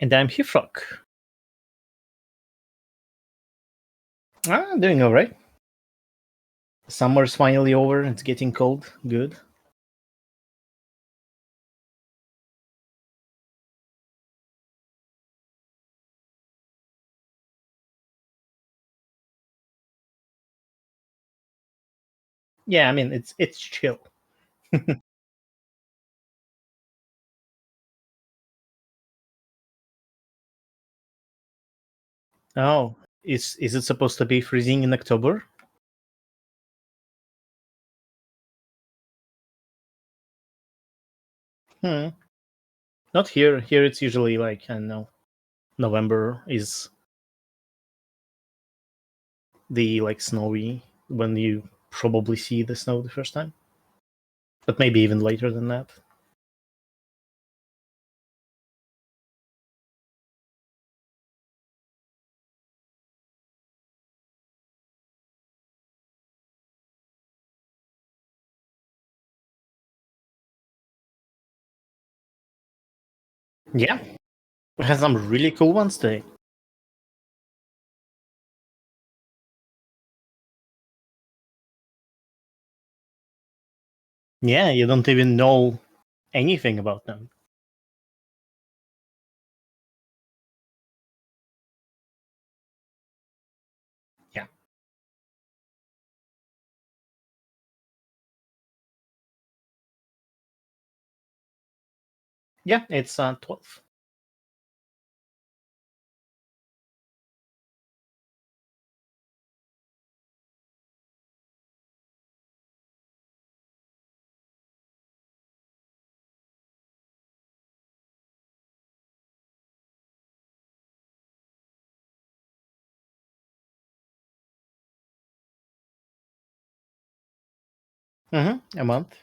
And I'm Hithroc. Doing alright. Summer's finally over, it's getting cold. Good. Yeah, I mean it's chill. Oh, is it supposed to be freezing in October? Hmm. Not here. Here it's usually like, I don't know, November is the like snowy when you probably see the snow the first time. But maybe even later than that. Yeah. We had some really cool ones today. Yeah, you don't even know anything about them. Yeah. Yeah, it's 12. A month.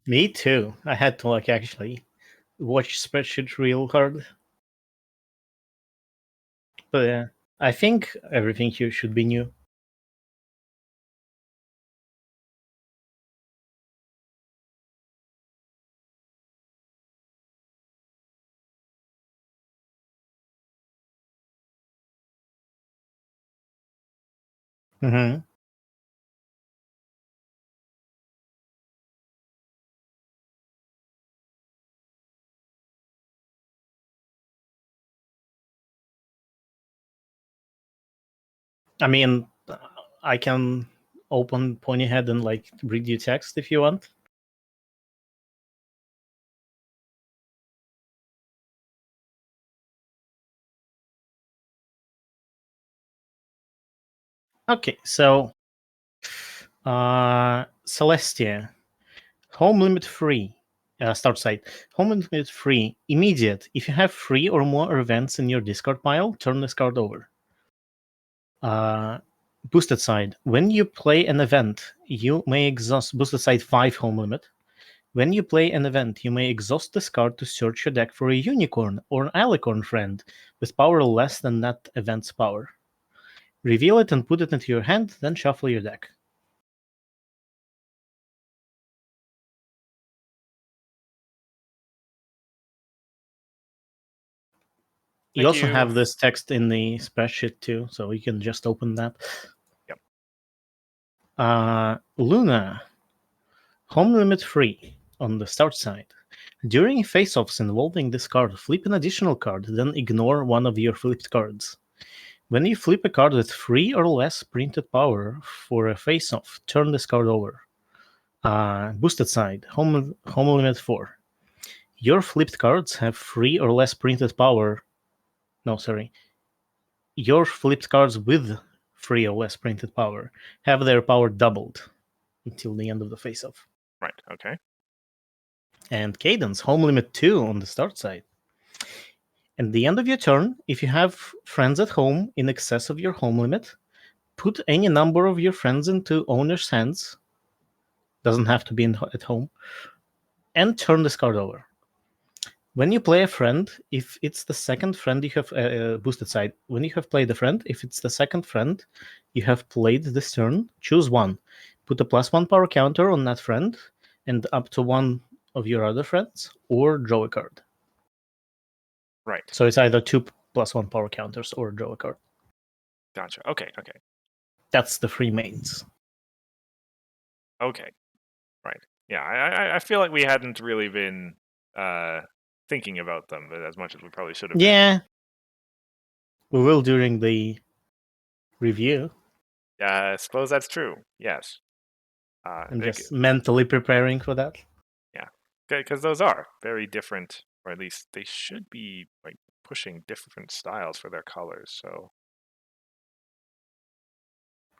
Me too. I had to like actually watch spreadsheet real hard. But I think everything here should be new. hmm I mean, I can open Ponyhead and like read you text if you want. Okay, so Celestia, home limit free. Start site. Home limit free. Immediate. If you have 3 or more events in your discard pile, turn this card over. Boosted side. When you play an event, you may exhaust boosted side 5 home limit. When you play an event, you may exhaust this card to search your deck for a unicorn or an alicorn friend with power less than that event's power. Reveal it and put it into your hand, then shuffle your deck. You also have this text in the spreadsheet too, so you can just open that. Yep. Luna, home limit free on the start side. During face-offs involving this card, flip an additional card, then ignore one of your flipped cards. When you flip a card with 3 or less printed power for a face-off, turn this card over. Boosted side, home limit 4. Your flipped cards have 3 or less printed power. No, sorry. Your flipped cards with 3 or less printed power have their power doubled until the end of the face-off. Right, okay. And Cadence, home limit 2 on the start side. At the end of your turn, if you have friends at home in excess of your home limit, put any number of your friends into owner's hands. Doesn't have to be at home. And turn this card over. When you play a friend, if it's the second friend you have boosted side, when you have played a friend, if it's the second friend you have played this turn, choose one. Put a +1 power counter on that friend and up to one of your other friends, or draw a card. Right. So it's either 2 +1 power counters or draw a card. Gotcha. Okay. That's the three mains. Okay. Right. Yeah, I feel like we hadn't really been thinking about them as much as we probably should have been. Yeah. We will during the review. I suppose that's true. Yes. I'm just mentally preparing for that. Yeah, because those are very different, or at least they should be like pushing different styles for their colors. So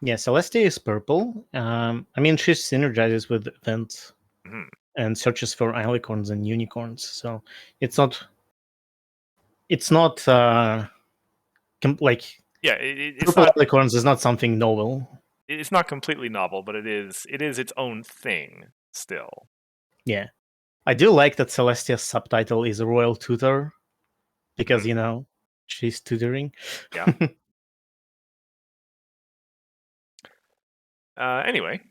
Yeah, Celestia is purple. I mean, she synergizes with events mhm. and searches for alicorns and unicorns. So it's not. It's not like yeah, it's purple not alicorns is not something novel. it's not completely novel, but it is its own thing still. Yeah, I do like that Celestia's subtitle is Royal Tutor because Mhm. she's tutoring. Yeah. Anyway,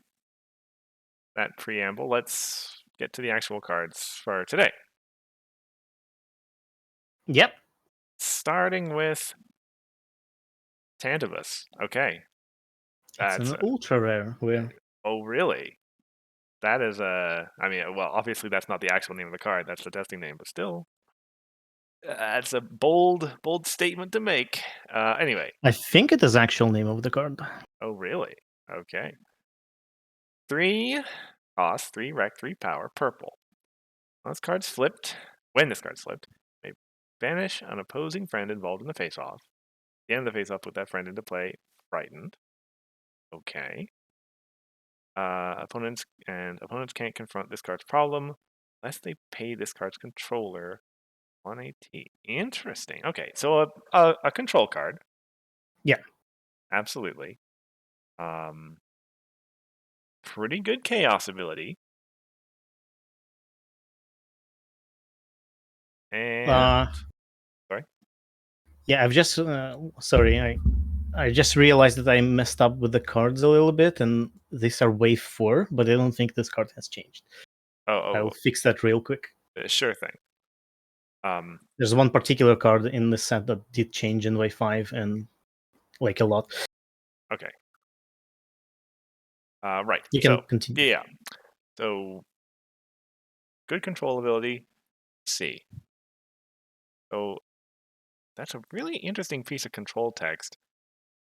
that preamble. Let's get to the actual cards for today. Yep. Starting with Tantibus. Okay. It's That's an ultra rare. oh really? That is I mean, well, obviously that's not the actual name of the card. That's the testing name, but still, that's a bold statement to make. Anyway. I think it is actual name of the card. Oh really? Okay. 3 cost, 3 rec, 3 power, purple. When this card's flipped, may banish an opposing friend involved in the face-off. At the end of the face-off, put that friend into play, frightened. Okay. Opponents can't confront this card's problem unless they pay this card's controller 1 AT. Interesting. Okay, so a control card. Yeah. Absolutely. Pretty good chaos ability. And sorry. Yeah, I've just sorry. I just realized that I messed up with the cards a little bit, and these are wave 4, but I don't think this card has changed. I'll fix that real quick. Sure thing. There's one particular card in the set that did change in wave 5, and like a lot. Okay. Right. You can continue. Yeah. So good control ability. C. So that's a really interesting piece of control text.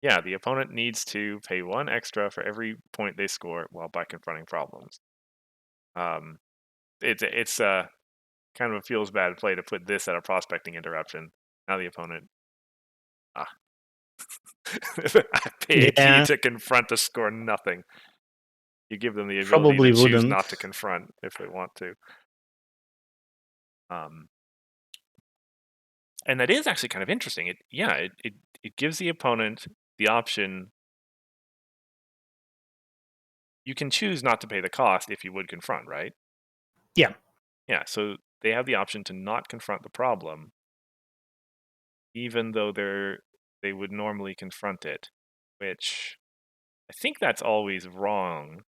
Yeah, the opponent needs to pay 1 extra for every point they score while by confronting problems. It's kind of a feels bad play to put this at a prospecting interruption. Now the opponent I pay AT to confront to score nothing. You give them the ability Probably to choose wouldn't. not to confront if they want to. And that is actually kind of interesting. It gives the opponent the option. You can choose not to pay the cost if you would confront, right? Yeah. Yeah, so they have the option to not confront the problem, even though they would normally confront it, which I think that's always wrong,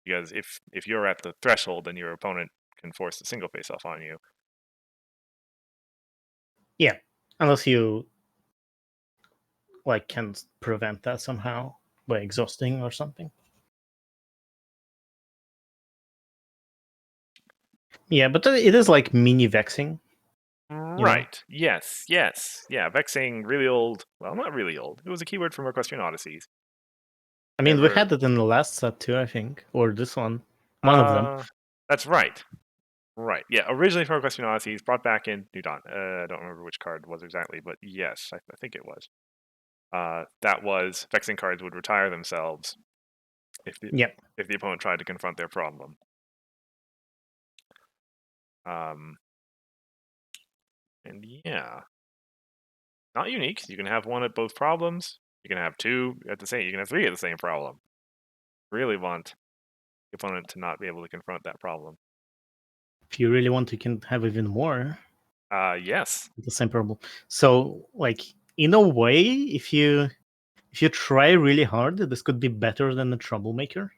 because if you're at the threshold, then your opponent can force a single face-off on you. Yeah. Unless you can prevent that somehow by exhausting or something. Yeah, but it is like mini vexing. Right. Yes. Yeah, vexing, really old. Well, not really old. It was a keyword from Equestrian Odysseys. I mean, we had it in the last set too, I think, or this one. One of them. That's right. Right. Yeah. Originally from Equestrian Odysseys, brought back in New Dawn. I don't remember which card it was exactly, but yes, I think it was. That was vexing cards would retire themselves if the opponent tried to confront their problem. And yeah, not unique. You can have one at both problems. You can have 2 at the same. You can have 3 at the same problem. Really want the opponent to not be able to confront that problem. If you really want, you can have even more. Yes. The same problem. So, like, in a way, if you try really hard, this could be better than the troublemaker.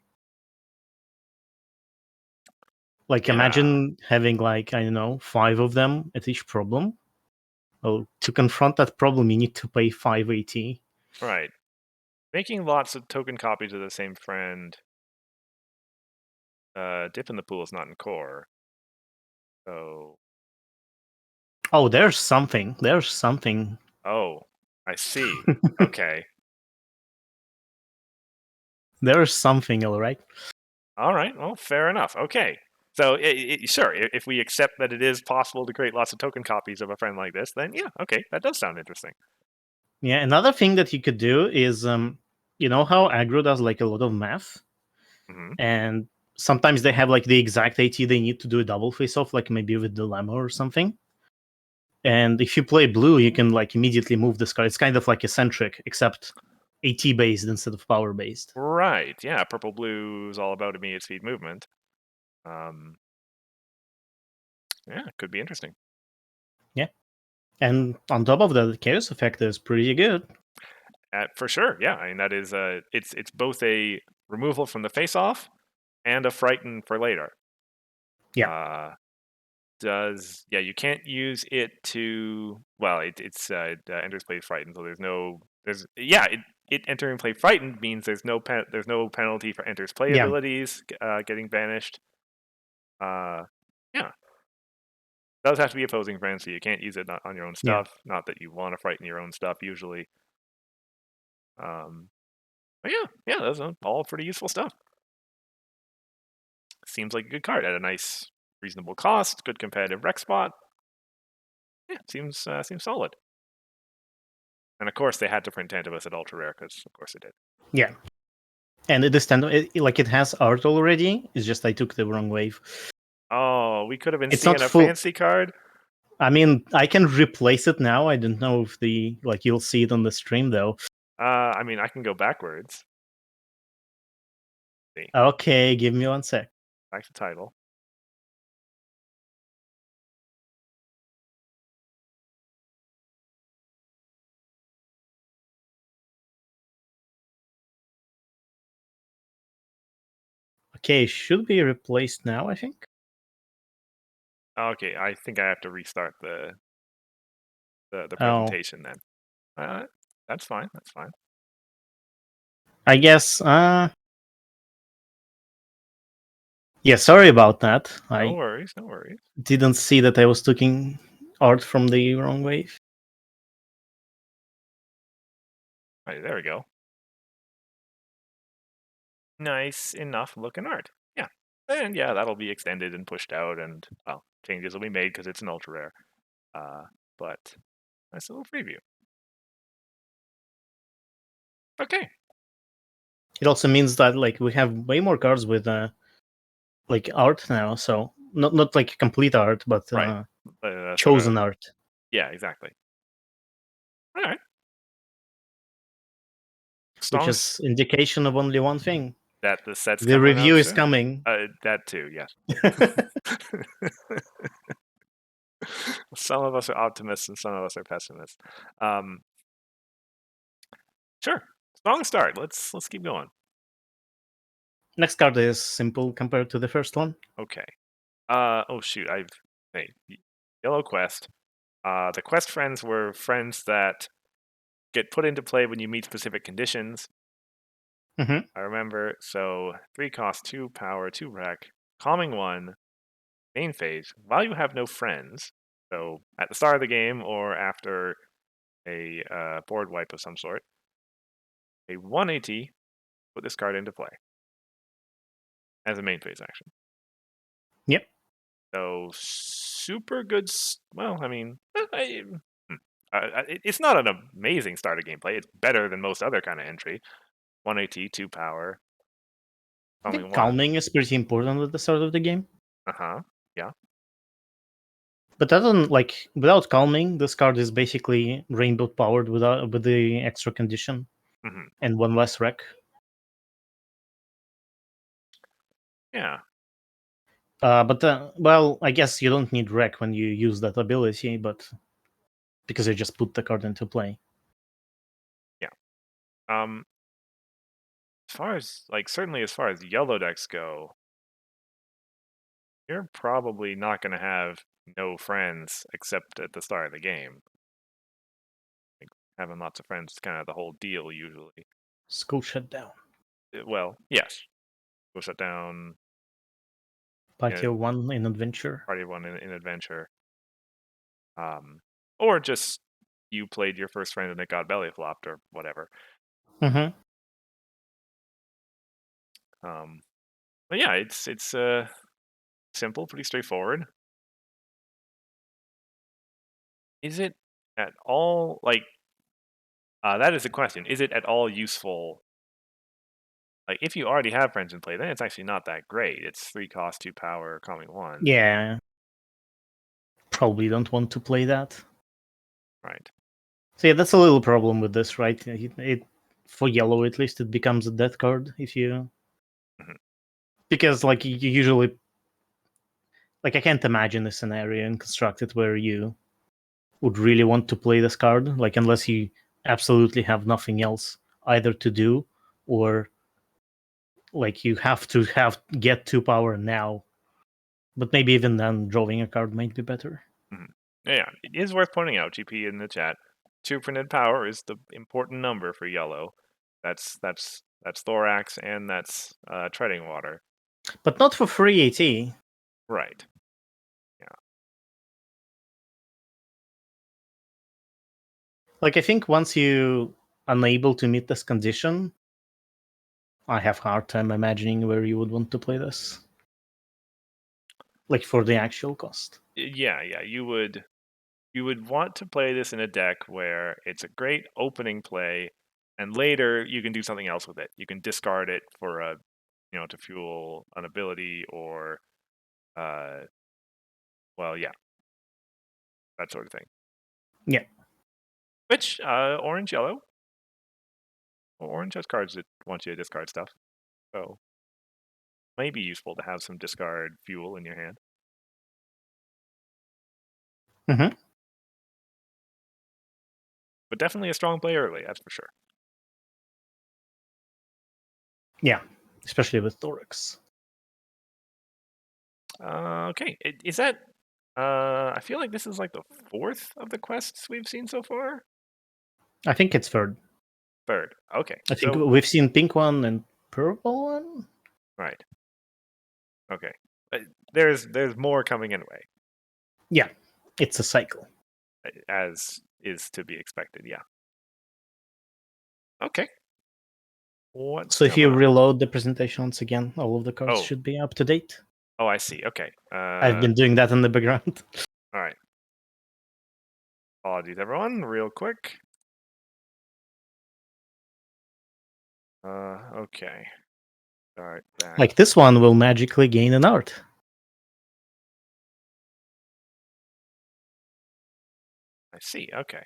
Like, Yeah. imagine having, like, I don't know, 5 of them at each problem. Well, to confront that problem, you need to pay 5 AT. Right. Making lots of token copies of the same friend. Dip in the pool is not in core. So. Oh, there's something. There's something. Oh, I see. Okay. There's something, all right. All right. Well, fair enough. Okay. So, sure, if we accept that it is possible to create lots of token copies of a friend like this, then yeah, okay, that does sound interesting. Yeah, another thing that you could do is, you know how aggro does like a lot of math, Hmm. and sometimes they have like the exact AT they need to do a double face off, like maybe with dilemma or something. And if you play blue, you can like immediately move this card. It's kind of like eccentric, except AT based instead of power based. Right. Yeah. Purple blue is all about immediate speed movement. Um, yeah, could be interesting. Yeah, and on top of that, the chaos effect is pretty good. For sure. Yeah. I mean, that is it's both a removal from the face off and a frighten for later. Yeah, Uh, you can't use it to it's enters play frightened, so it entering play frightened means there's no penalty for enters play yeah, abilities getting banished. Uh, yeah, does have to be opposing friends, so you can't use it on your own yeah. stuff. Not that you want to frighten your own stuff usually. But yeah, that's all pretty useful stuff. Seems like a good card at a nice, reasonable cost. Good competitive rec spot. Yeah, seems solid. And of course, they had to print Tantalus at ultra rare because, of course, it did. Yeah. And it is like it has art already. It's just I took the wrong wave. Oh, we could have been It's not seeing a full. fancy card. I mean, I can replace it now. I don't know if you'll see it on the stream though. I mean, I can go backwards. See, Okay, give me 1 sec. back to title. Okay, should be replaced now, I think. Okay, I think I have to restart the Oh, presentation then. That's fine. That's fine. I guess. Yeah, sorry about that. No I worries. No worries. didn't see that I was taking art from the wrong wave. All right, there we go. Nice enough looking art. Yeah, and yeah, that'll be extended and pushed out, and well, changes will be made because it's an ultra rare. But nice little preview. Okay. It also means that like we have way more cards with like art now, so not like complete art, but Right. Sort of. chosen art, Yeah. Exactly. All right. which Songs is indication of only one thing. that the set's The coming review out is soon. coming. That too, yeah. Some of us are optimists and some of us are pessimists. Sure. Strong start. Let's keep going. Next card is simple compared to the first one. Okay. Oh shoot, Yellow Quest. The quest friends were friends that get put into play when you meet specific conditions. Mm-hmm. I remember. So 3 cost, 2 power, 2 rec, calming 1, main phase. While you have no friends, so at the start of the game or after a board wipe of some sort, a 1 AT, put this card into play as a main phase action. Yep. So super good. Well, I mean, it's not an amazing start of gameplay. It's better than most other kind of entry. 1 AT, 2 power, I calming think 1. calming is pretty important at the start of the game. Yeah. But that doesn't like without calming, this card is basically rainbow powered with the extra condition Hmm. and one less wreck. Yeah. Well, I guess you don't need wreck when you use that ability, but because you just put the card into play. Yeah. As far as certainly as far as yellow decks go, you're probably not going to have no friends except at the start of the game. Like, having lots of friends is kind of the whole deal usually. School shut down. Well, yes. Go shut down Party of one in adventure. party of one in adventure. Or just you played your first friend and it got belly flopped or whatever. Mm-hmm. But yeah, it's simple, pretty straightforward. Is it at all that is the question. Is it at all useful? Like, if you already have friends in play, then it's actually not that great. It's 3 cost, 2 power, calming 1. Yeah. Probably don't want to play that. Right. So yeah, that's a little problem with this, right? For yellow at least, it becomes a death card if you Mhm. because you usually I can't imagine a scenario in constructed where you would really want to play this card, unless you absolutely have nothing else either to do or you have to get 2 power now. But maybe even then, drawing a card might be better. Mhm. Yeah, it is worth pointing out, GP in the chat, 2 printed power is the important number for yellow. That's thorax and that's treading water. But not for free AT. Right. Yeah. I think once you unable to meet this condition, I have hard time imagining where you would want to play this. For the actual cost. Yeah, you would want to play this in a deck where it's a great opening play, and later you can do something else with it. You can discard it for to fuel an ability or, well, yeah, that sort of thing. Yeah. Which orange, yellow, well, orange has cards that want you to discard stuff, so may be useful to have some discard fuel in your hand. Mm-hmm. But definitely a strong play early, that's for sure. Yeah, especially with Thorax. Okay, is that? I feel like this is the 4th of the quests we've seen so far. I think it's third. 3rd. Okay. I think So we've seen pink one and purple one. right. Okay. There's more coming anyway, Yeah, it's a cycle. as is to be expected. Yeah. Okay. What's So if you coming up? reload the presentation once again, all of the cards Oh. should be up to date. Oh, I see. Okay. I've been doing that in the background. All right. Apologies, everyone. Real quick. Okay. Start back. This one will magically gain an art. I see. Okay.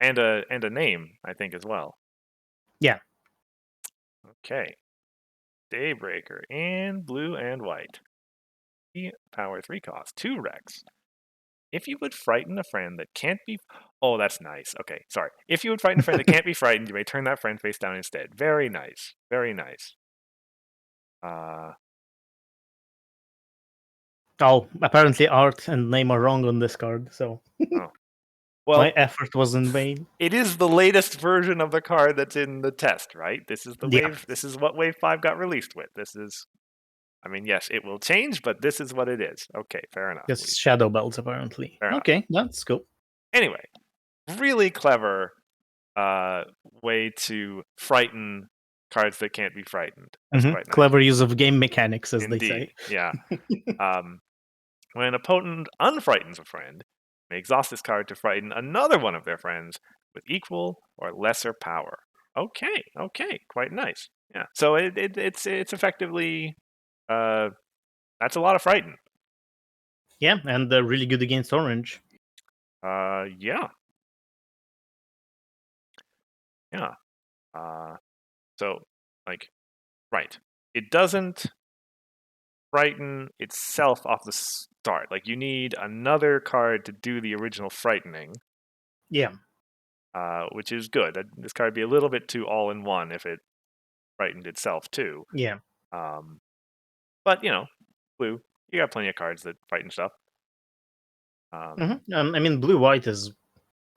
And a name, I think, as well. Yeah. Okay. Daybreaker in blue and white. Power 3 cost, 2 Rex. If you would frighten a friend that can't be... Oh, that's nice. Okay, sorry. If you would frighten a friend that can't be frightened, you may turn that friend face down instead. Very nice. Very nice. Oh, apparently art and name are wrong on this card, so Oh. my Well, effort was in vain. it is the latest version of the card that's in the test, right? This is the Yeah. wave. This is what Wave 5 got released with. This is... I mean, yes, it will change, but this is what it is. Okay, fair enough. Just shadow belts, apparently. Fair enough. Okay, that's cool. Anyway, really clever way to frighten cards that can't be frightened. That's quite nice. Clever use of game mechanics, as Indeed, they say. yeah. When an opponent unfrightens a friend, may exhaust this card to frighten another one of their friends with equal or lesser power. Okay, quite nice. Yeah, so it's effectively that's a lot of frighten. Yeah, and really good against orange. Yeah. So right, it doesn't frighten itself off the start. Like you need another card to do the original frightening, Yeah. which is good. This card would be a little bit too all in one if it frightened itself too. Yeah. Um, but blue, you got plenty of cards that frighten stuff. I mean, blue white is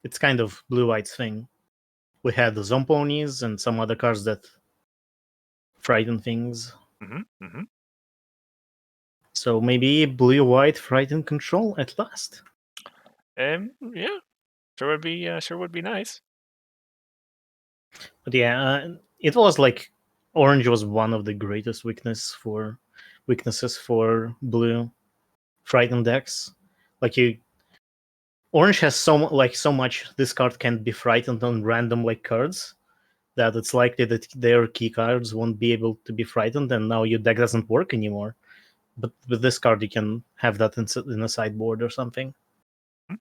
it's kind of blue white's thing. We had the Zomponies and some other cards that frighten things. Mm-hmm. So maybe blue white frighten control at last. Yeah, sure would be nice. But yeah, it was like orange was one of the greatest weaknesses for blue frighten decks. Like you, orange has so much. This card can be frightened on random like cards that it's likely that their key cards won't be able to be frightened, and now your deck doesn't work anymore. But with this card, you can have that in a sideboard or something. Hmm.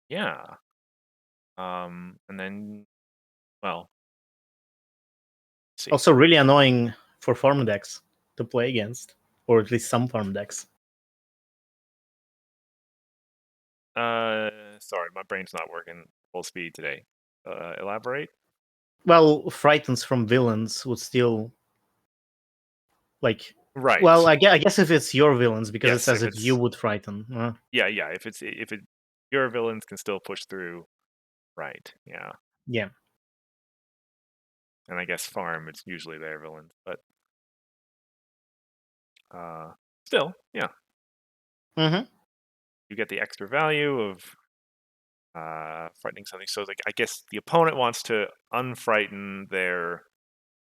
Yeah. And then, well, let's see. Also, really annoying for farm decks to play against, or at least some farm decks. Sorry, my brain's not working full speed today. Elaborate. Well, frightens from villains would still like. Right. Well, I guess if it's your villains, because it's Yes, as if if you it's would frighten. yeah. If it your villains can still push through. Right. Yeah. Yeah. And I guess farm it's usually their villains, but still, yeah. Mm-hmm. You get the extra value of frightening something. So like I guess the opponent wants to unfrighten their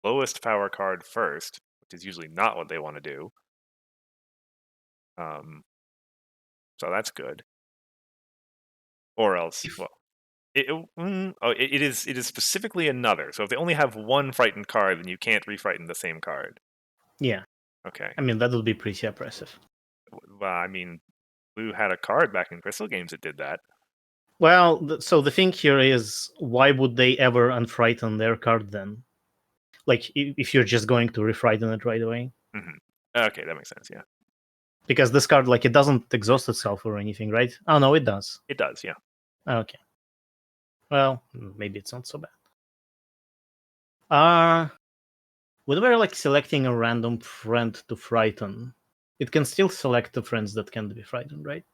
lowest power card first, which is usually not what they want to do. Um, so that's good. Or else, well, it is specifically another. So if they only have one frightened card, then you can't refrighten the same card. Yeah. Okay. I mean, that would be pretty oppressive. Well, I mean, Blue had a card back in Crystal Games that did that. Well, so the thing here is, why would they ever unfrighten their card then? Like, if you're just going to refrighten it right away, Hmm. Okay, that makes sense. Yeah, because this card, like, it doesn't exhaust itself or anything, right? Oh no, it does. it does. Yeah. Okay. Well, maybe it's not so bad. Uh when we're like selecting a random friend to frighten, it can still select the friends that can be frightened, right?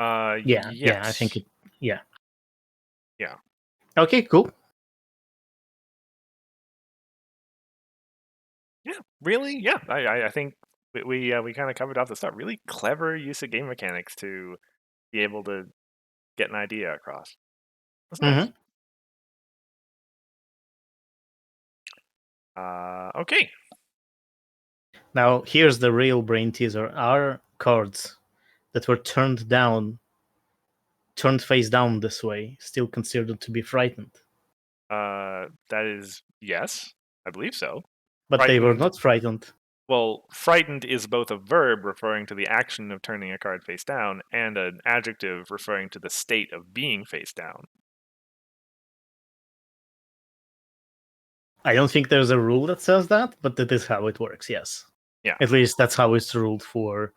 Yeah, I think Yes. it. Yeah. Yeah. Okay, cool. Yeah. Really? Yeah. I think we kind of covered off the stuff. Really clever use of game mechanics to be able to get an idea across. That's nice. Mm-hmm. Okay. Now, here's the real brain teaser. Are cards that were turned face down this way, still considered to be frightened? That is yes, I believe so. But they were Frightened. not frightened. Well, frightened is both a verb referring to the action of turning a card face down and an adjective referring to the state of being face down. I don't think there's a rule that says that, but that is how it works, yes. Yeah. At least that's how it's ruled for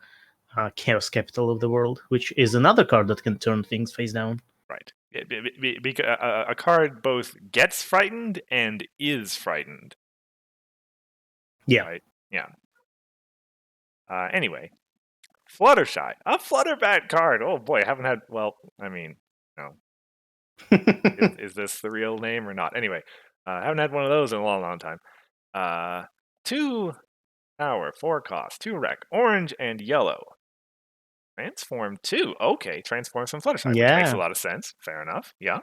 Chaos Capital of the World, which is another card that can turn things face down. Right. Because a card both gets frightened and is frightened. Yeah. Right. Yeah. Anyway, Fluttershy, a Flutterbat card. Oh boy, I haven't had. Well, I mean, no. Is this the real name or not? Anyway, I haven't had one of those in a long, long time. 2 power, 4 cost, 2 rec, orange and yellow. Transform 2. Okay, transforms from Fluttershy, which makes a Yeah. lot of sense. Fair enough. Yeah.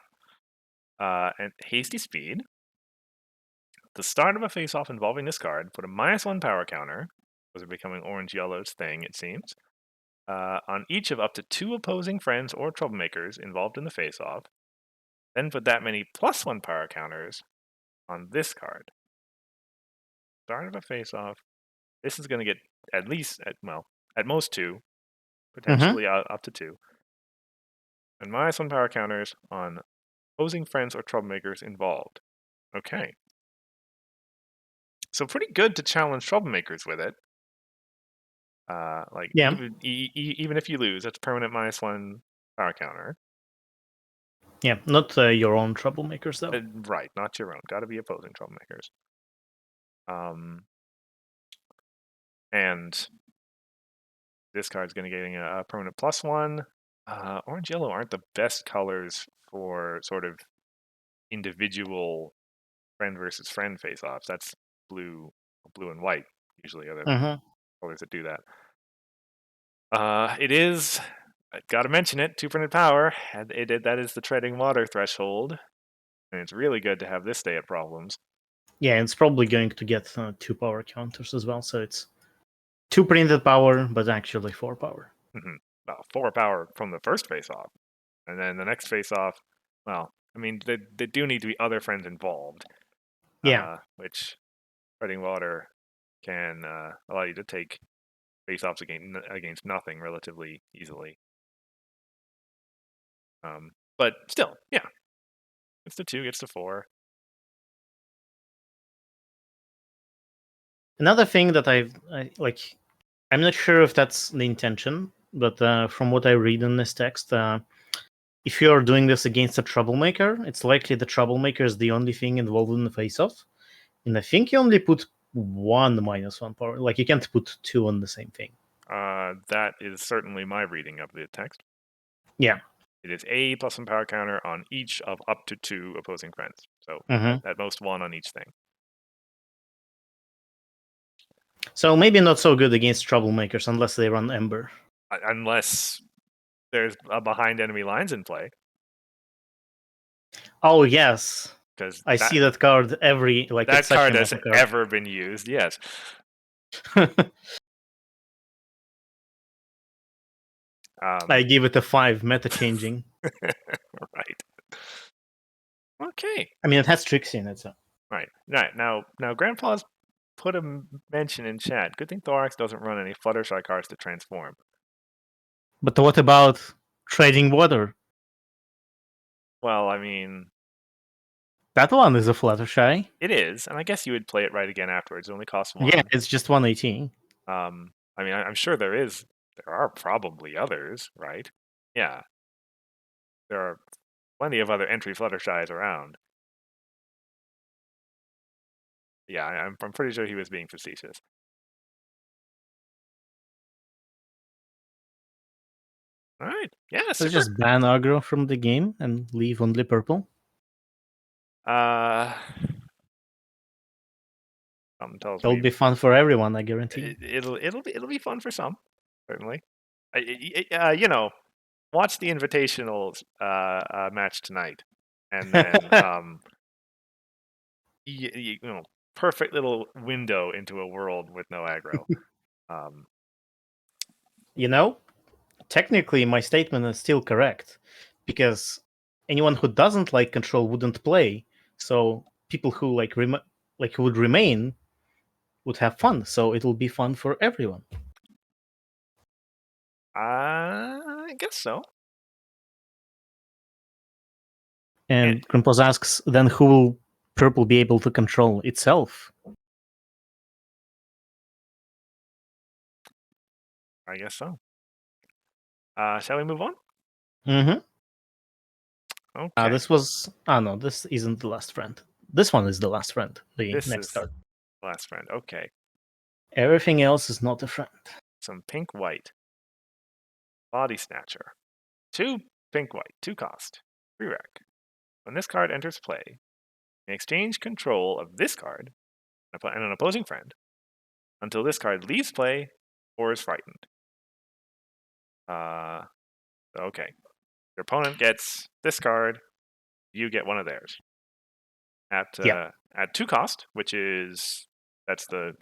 And hasty speed. The start of a face-off involving this card, put a -1 power counter, because we're becoming orange-yellow's thing, it seems, on each of up to 2 opposing friends or troublemakers involved in the face-off. Then put that many +1 power counters on this card. Start of a face-off. This is going to get at least, at most 2, Mm-hmm. potentially up to 2. And -1 power counters on opposing friends or troublemakers involved. Okay. So pretty good to challenge troublemakers with it. Like Yeah, even if you lose, that's a permanent -1 power counter. yeah, not your own troublemakers though. Right, not your own. Got to be opposing troublemakers. And this card's going to getting a permanent +1. Orange yellow aren't the best colors for sort of individual friend versus friend face-offs. That's blue and white usually are the Mm-hmm. colors that do that. It is, I gotta mention it, 2 printed power. That is the treading water threshold, and it's really good to have this stay at problems. Yeah, it's probably going to get 2 power counters as well, so it's 2 printed power, but actually 4 power. Well, 4 power from the first face-off, and then the next face-off. Well, I mean, they do need to be other friends involved, Yeah, which treading water can allow you to take face-offs against nothing relatively easily. But still, yeah, gets to 2, gets to 4. another thing that like, I'm not sure if that's the intention, but from what I read in this text, if you're doing this against a troublemaker, it's likely the troublemaker is the only thing involved in the face-off, and I think you only put 1 -1 power. Like you can't put 2 on the same thing. That is certainly my reading of the text. Yeah. It is a +1 power counter on each of up to 2 opposing friends. So Mm-hmm. at most 1 on each thing. So maybe not so good against troublemakers unless they run Ember. Unless there's a behind enemy lines in play, Oh yes, because I see that card every like it's that such a card has meta card. ever been used. Yes. I give it a 5 meta changing. Right. Okay. I mean, it has Trixie in it, so. Right. Now, Grandpa's put a mention in chat. Good thing Thorax doesn't run any Fluttershy cards to transform. But what about trading water? Well, I mean, That one is a Fluttershy. it is, and I guess you would play it right again afterwards. It only costs Yeah, 1. it's just 118. I mean, I'm sure there are probably others, right? Yeah, there are plenty of other entry Fluttershies around. Yeah, I'm pretty sure he was being facetious. All right, yeah, Let's super. just ban aggro from the game and leave only purple. Uh, Something tells It'll me be fun for everyone, I guarantee. it'll be fun for some, certainly. You know, watch the Invitational match tonight, and then you know, perfect little window into a world with no aggro. Um, You know, technically my statement is still correct because anyone who doesn't like control wouldn't play. So people who like who would remain would have fun. So it'll be fun for everyone. I guess so. And And Grimpos asks, then who will purple be able to control itself? I guess so. Shall we move on? Mm-hmm. Okay. This was. No, this isn't the last friend. This one is the last friend. The This next is card. last friend. Okay. Everything else is not a friend. Some pink white. Body Snatcher. 2 pink white. 2 cost. 3 rec. When this card enters play, you may exchange control of this card and an opposing friend until this card leaves play or is frightened. Okay. Your opponent gets this card, you get one of theirs. Yeah. At 2 cost, that's the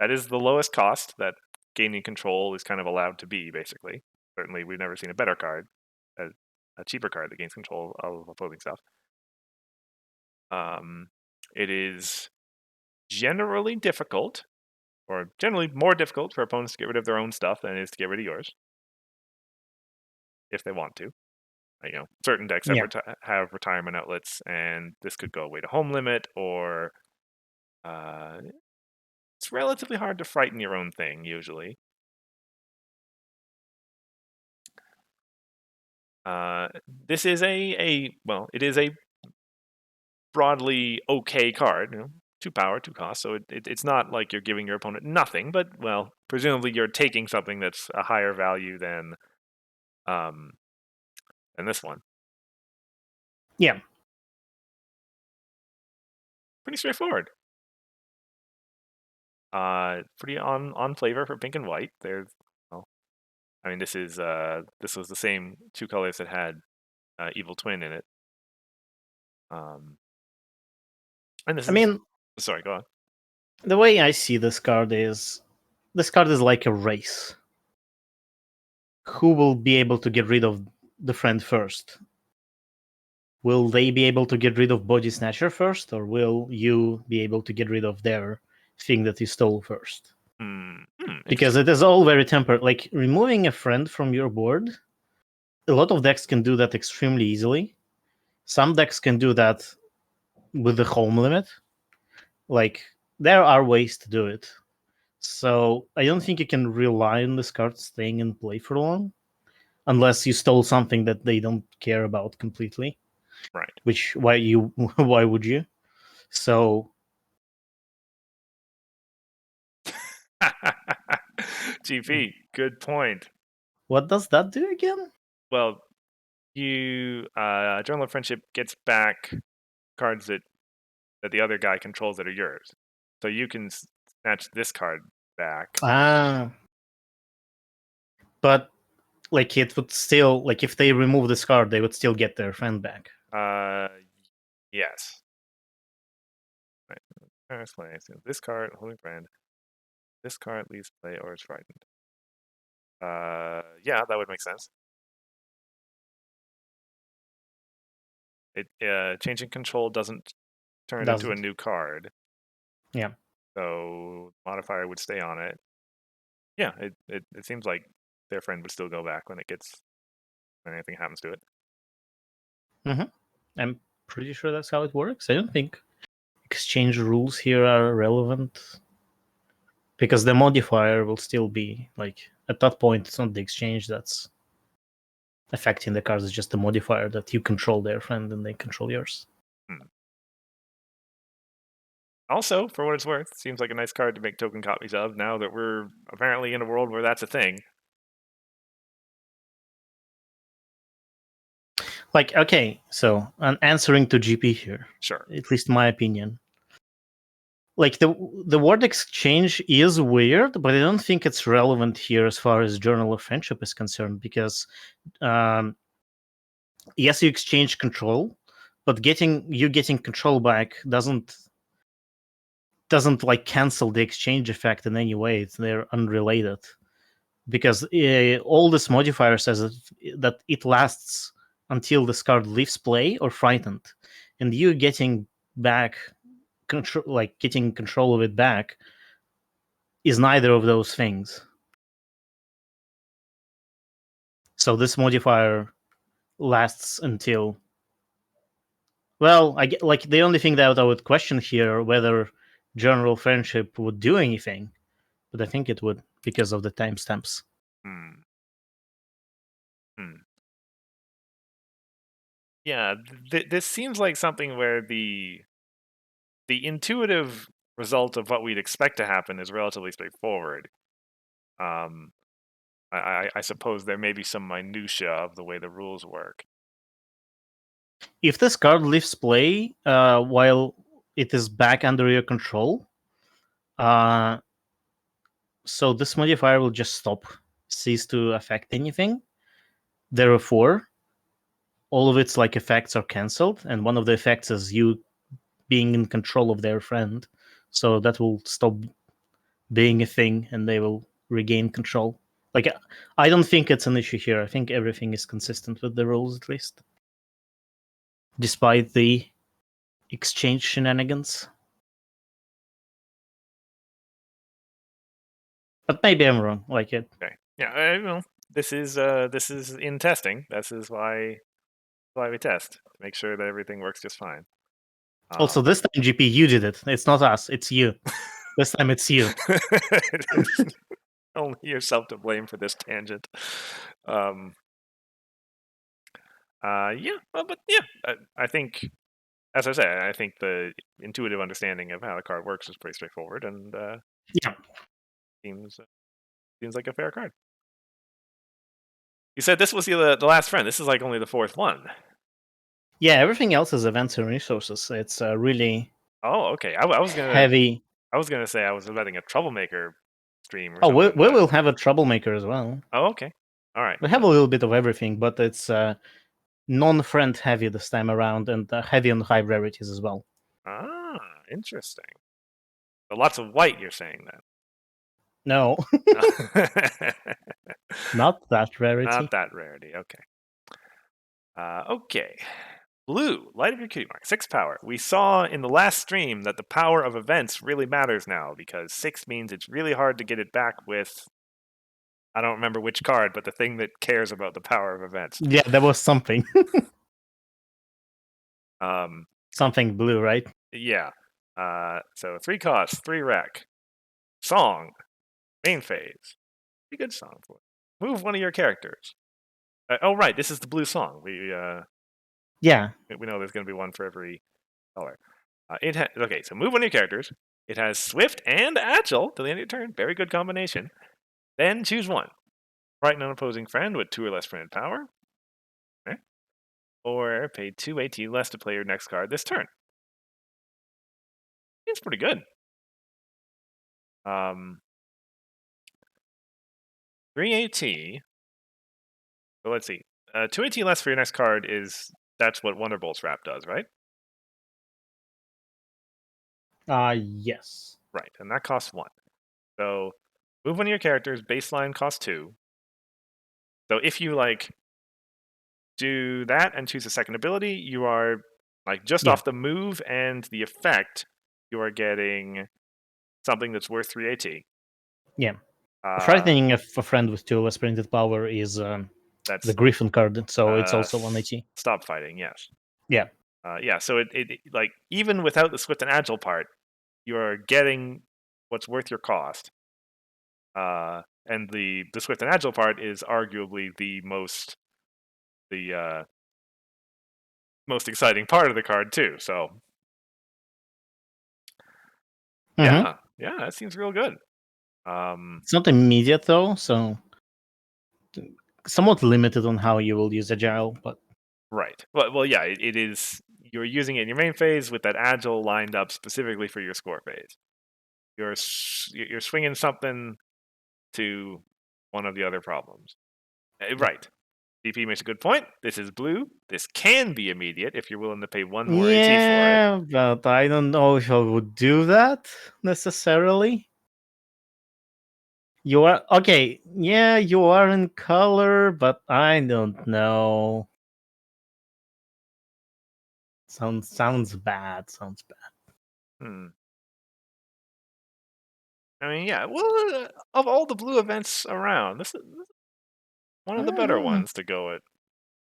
that is the lowest cost that gaining control is kind of allowed to be, basically. Certainly, we've never seen a better card, a cheaper card that gains control of opposing stuff. It is generally difficult, or generally more difficult for opponents to get rid of their own stuff than it is to get rid of yours, if they want to. You know, certain decks Yeah. have retirement outlets, and this could go away to home limit, or It's relatively hard to frighten your own thing, usually. This is it is a broadly okay card. 2 power, 2 cost, so it's not like you're giving your opponent nothing, but, well, presumably you're taking something that's a higher value than this one. Yeah. Pretty straightforward. Pretty on flavor for pink and white. There's, well, I mean, this was the same 2 colors that had Evil Twin in it. And this I is, mean, sorry, go on. the way I see this card is like a race. Who will be able to get rid of the friend first? Will they be able to get rid of Body Snatcher first, or will you be able to get rid of their thing that you stole first? Because it is all very tempered. Like, removing a friend from your board, a lot of decks can do that extremely easily. Some decks can do that with the home limit. Like, there are ways to do it. So I don't think you can rely on this card staying in play for long, unless you stole something that they don't care about completely. Right. Which why would you? So GP, good point. what does that do again? Well, Journal of Friendship gets back cards that the other guy controls that are yours. So you can snatch this card back. But like, it would still, like, if they remove this card, they would still get their friend back. Yes. Right. This card, Holy Brand. This card leaves play or is frightened. Yeah, that would make sense. It changing control doesn't turn it into a new card. Yeah. So modifier would stay on it. Yeah, it seems like their friend would still go back when anything happens to it. I'm pretty sure that's how it works. I don't think exchange rules here are relevant, because the modifier will still be, like, at that point it's not the exchange that's affecting the cards, it's just the modifier that you control their friend and they control yours. Also, for what it's worth, seems like a nice card to make token copies of now that we're apparently in a world where that's a thing. Like, okay, so I'm answering to GP here. Sure. At least my opinion. Like, the word exchange is weird, but I don't think it's relevant here as far as Journal of Friendship is concerned, because yes, you exchange control, but getting control back doesn't like cancel the exchange effect in any way. They're unrelated, because all this modifier says that it lasts until this card leaves play or frightened, and you getting back control, like getting control of it back, is neither of those things. So this modifier lasts until, well, I get, like, the only thing that I would question here whether General Friendship would do anything, but I think it would because of the timestamps. Yeah, this seems like something where the intuitive result of what we'd expect to happen is relatively straightforward. I suppose there may be some minutia of the way the rules work. If this card leaves play while it is back under your control, so this modifier will just cease to affect anything. Therefore, all of its like effects are cancelled, and one of the effects is you being in control of their friend. So that will stop being a thing, and they will regain control. Like, I don't think it's an issue here. I think everything is consistent with the rules, at least, despite the exchange shenanigans. But maybe I'm wrong. Like it. Okay. Yeah. Well, this is in testing. This is why we test to make sure that everything works just fine. Also, this time, GP, you did it. It's not us. It's you. This time, it's you. Only yourself to blame for this tangent. Yeah, well, but yeah, I think, as I said, I think the intuitive understanding of how the card works is pretty straightforward, and Yeah. seems like a fair card. You said this was the last friend. This is like only the fourth one. Yeah, everything else is events and resources. It's really Oh, okay. I was gonna heavy. say I was letting a troublemaker stream or Oh, something. we will have a troublemaker as well. Oh, okay. All right. We have a little bit of everything, but it's non-friend heavy this time around, and heavy on high rarities as well. Ah, interesting. So lots of white, you're saying then? No, not that rarity. Not that rarity. Okay. Okay. Blue, light up your cutie mark. 6 power. We saw in the last stream that the power of events really matters now because 6 means it's really hard to get it back with. I don't remember which card, but the thing that cares about the power of events. Yeah, there was something. Um, Something blue, right? yeah. So 3 cost, 3 rec. Song, main phase. Pretty good song for it. Move one of your characters. Oh, right. This is the blue song. Yeah. We know there's going to be one for every color. Okay, so move one of your characters. It has swift and agile till the end of your turn. Very good combination. Then choose one. Frighten an opposing friend with 2 or less friend power. Okay. Or pay 2 AT less to play your next card this turn. It's pretty good. 3 AT. So let's see. 2 AT less for your next card that's what Wonderbolt's Wrap does, right? Yes. Right, and that costs 1. So move one of your characters, baseline costs 2. So if you do that and choose a second ability, you are just off the move and the effect, you are getting something that's worth 3 AT. Yeah. Frightening a friend with 2 less printed power is that's the Griffin card, so it's also 1 AT. Stop fighting, yes. Yeah. Yeah, so it even without the swift and agile part, you're getting what's worth your cost. And the swift and agile part is arguably the most exciting part of the card too. So yeah, that seems real good. It's not immediate though, so somewhat limited on how you will use agile, but right. Well, yeah, it is. You're using it in your main phase with that agile lined up specifically for your score phase. You're swinging something to one of the other problems. Right. DP makes a good point. This is blue. This can be immediate if you're willing to pay 1 more AT for it. Yeah, but I don't know if I would do that necessarily. You are okay. Yeah, you are in color, but I don't know. Sounds bad. Sounds bad. I mean, yeah. Well, of all the blue events around, this is one of the better ones to go at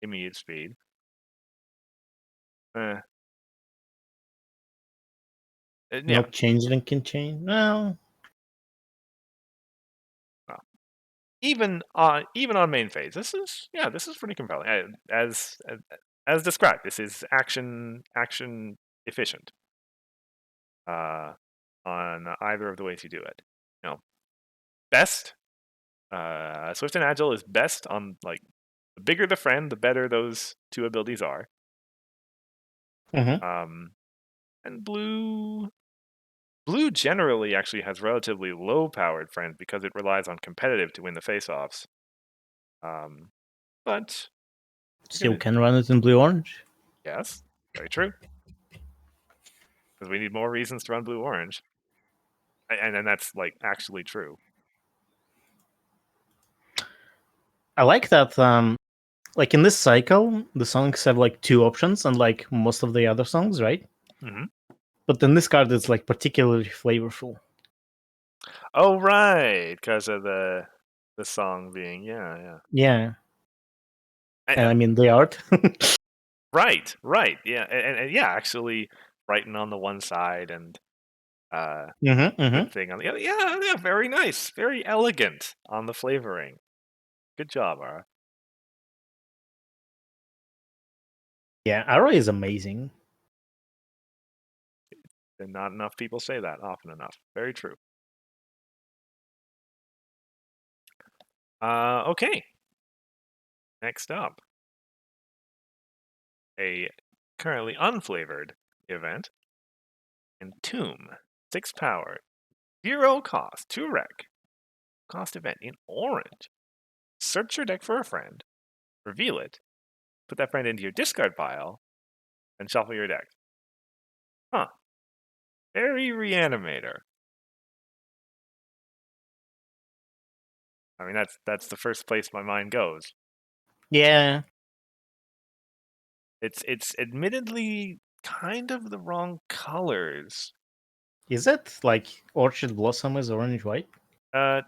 immediate speed. No Yeah. changeling can change. No. Well, even on main phase, this is pretty compelling. As described, this is action efficient. On either of the ways you do it. Best. Swift and agile is best on the bigger the friend, the better those 2 abilities are. And blue generally actually has relatively low powered friends because it relies on competitive to win the face-offs. But still can run it in blue orange. Yes, very true. Because we need more reasons to run blue orange, and that's actually true. I like that. In this cycle, the songs have 2 options, unlike most of the other songs, right? Mm-hmm. But in this card, it's particularly flavorful. Oh right, because of the song being yeah. And I mean the art. Right, yeah, and yeah, actually, Brighton on the one side and Mm-hmm. good thing on the other. Yeah, very nice, very elegant on the flavoring. Good job, Ara. Yeah, Ara is amazing. And not enough people say that often enough. Very true. Okay. Next up, a currently unflavored event. Entomb, 6 power, 0 cost, 2 rec. Cost event in orange. Search your deck for a friend, reveal it, put that friend into your discard pile, and shuffle your deck. Huh. Very Reanimator. I mean, that's the first place my mind goes. Yeah. It's admittedly kind of the wrong colors. Is it like Orchid Blossom is orange white?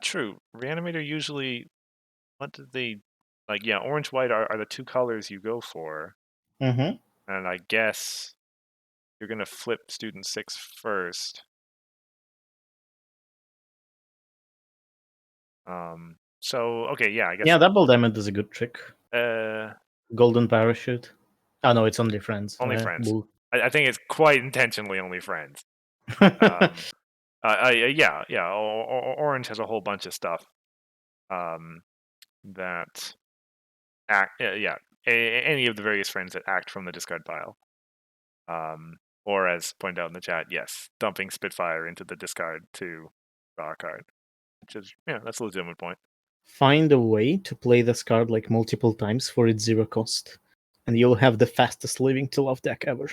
True. Reanimator usually, what did they like? Yeah, orange white are the two colors you go for, Mm-hmm. and I guess you're gonna flip student 6 first. So okay, yeah, I guess. Yeah, double diamond is a good trick. Uh, Golden parachute. Oh no, it's only friends. only friends. Bull. I think it's quite intentionally only friends. Um, yeah. Orange has a whole bunch of stuff. That act. Yeah, any of the various friends that act from the discard pile. Or as pointed out in the chat, yes, dumping Spitfire into the discard to draw a card, which is that's a legitimate point. Find a way to play this card like multiple times for its 0 cost, and you'll have the fastest living to love deck ever.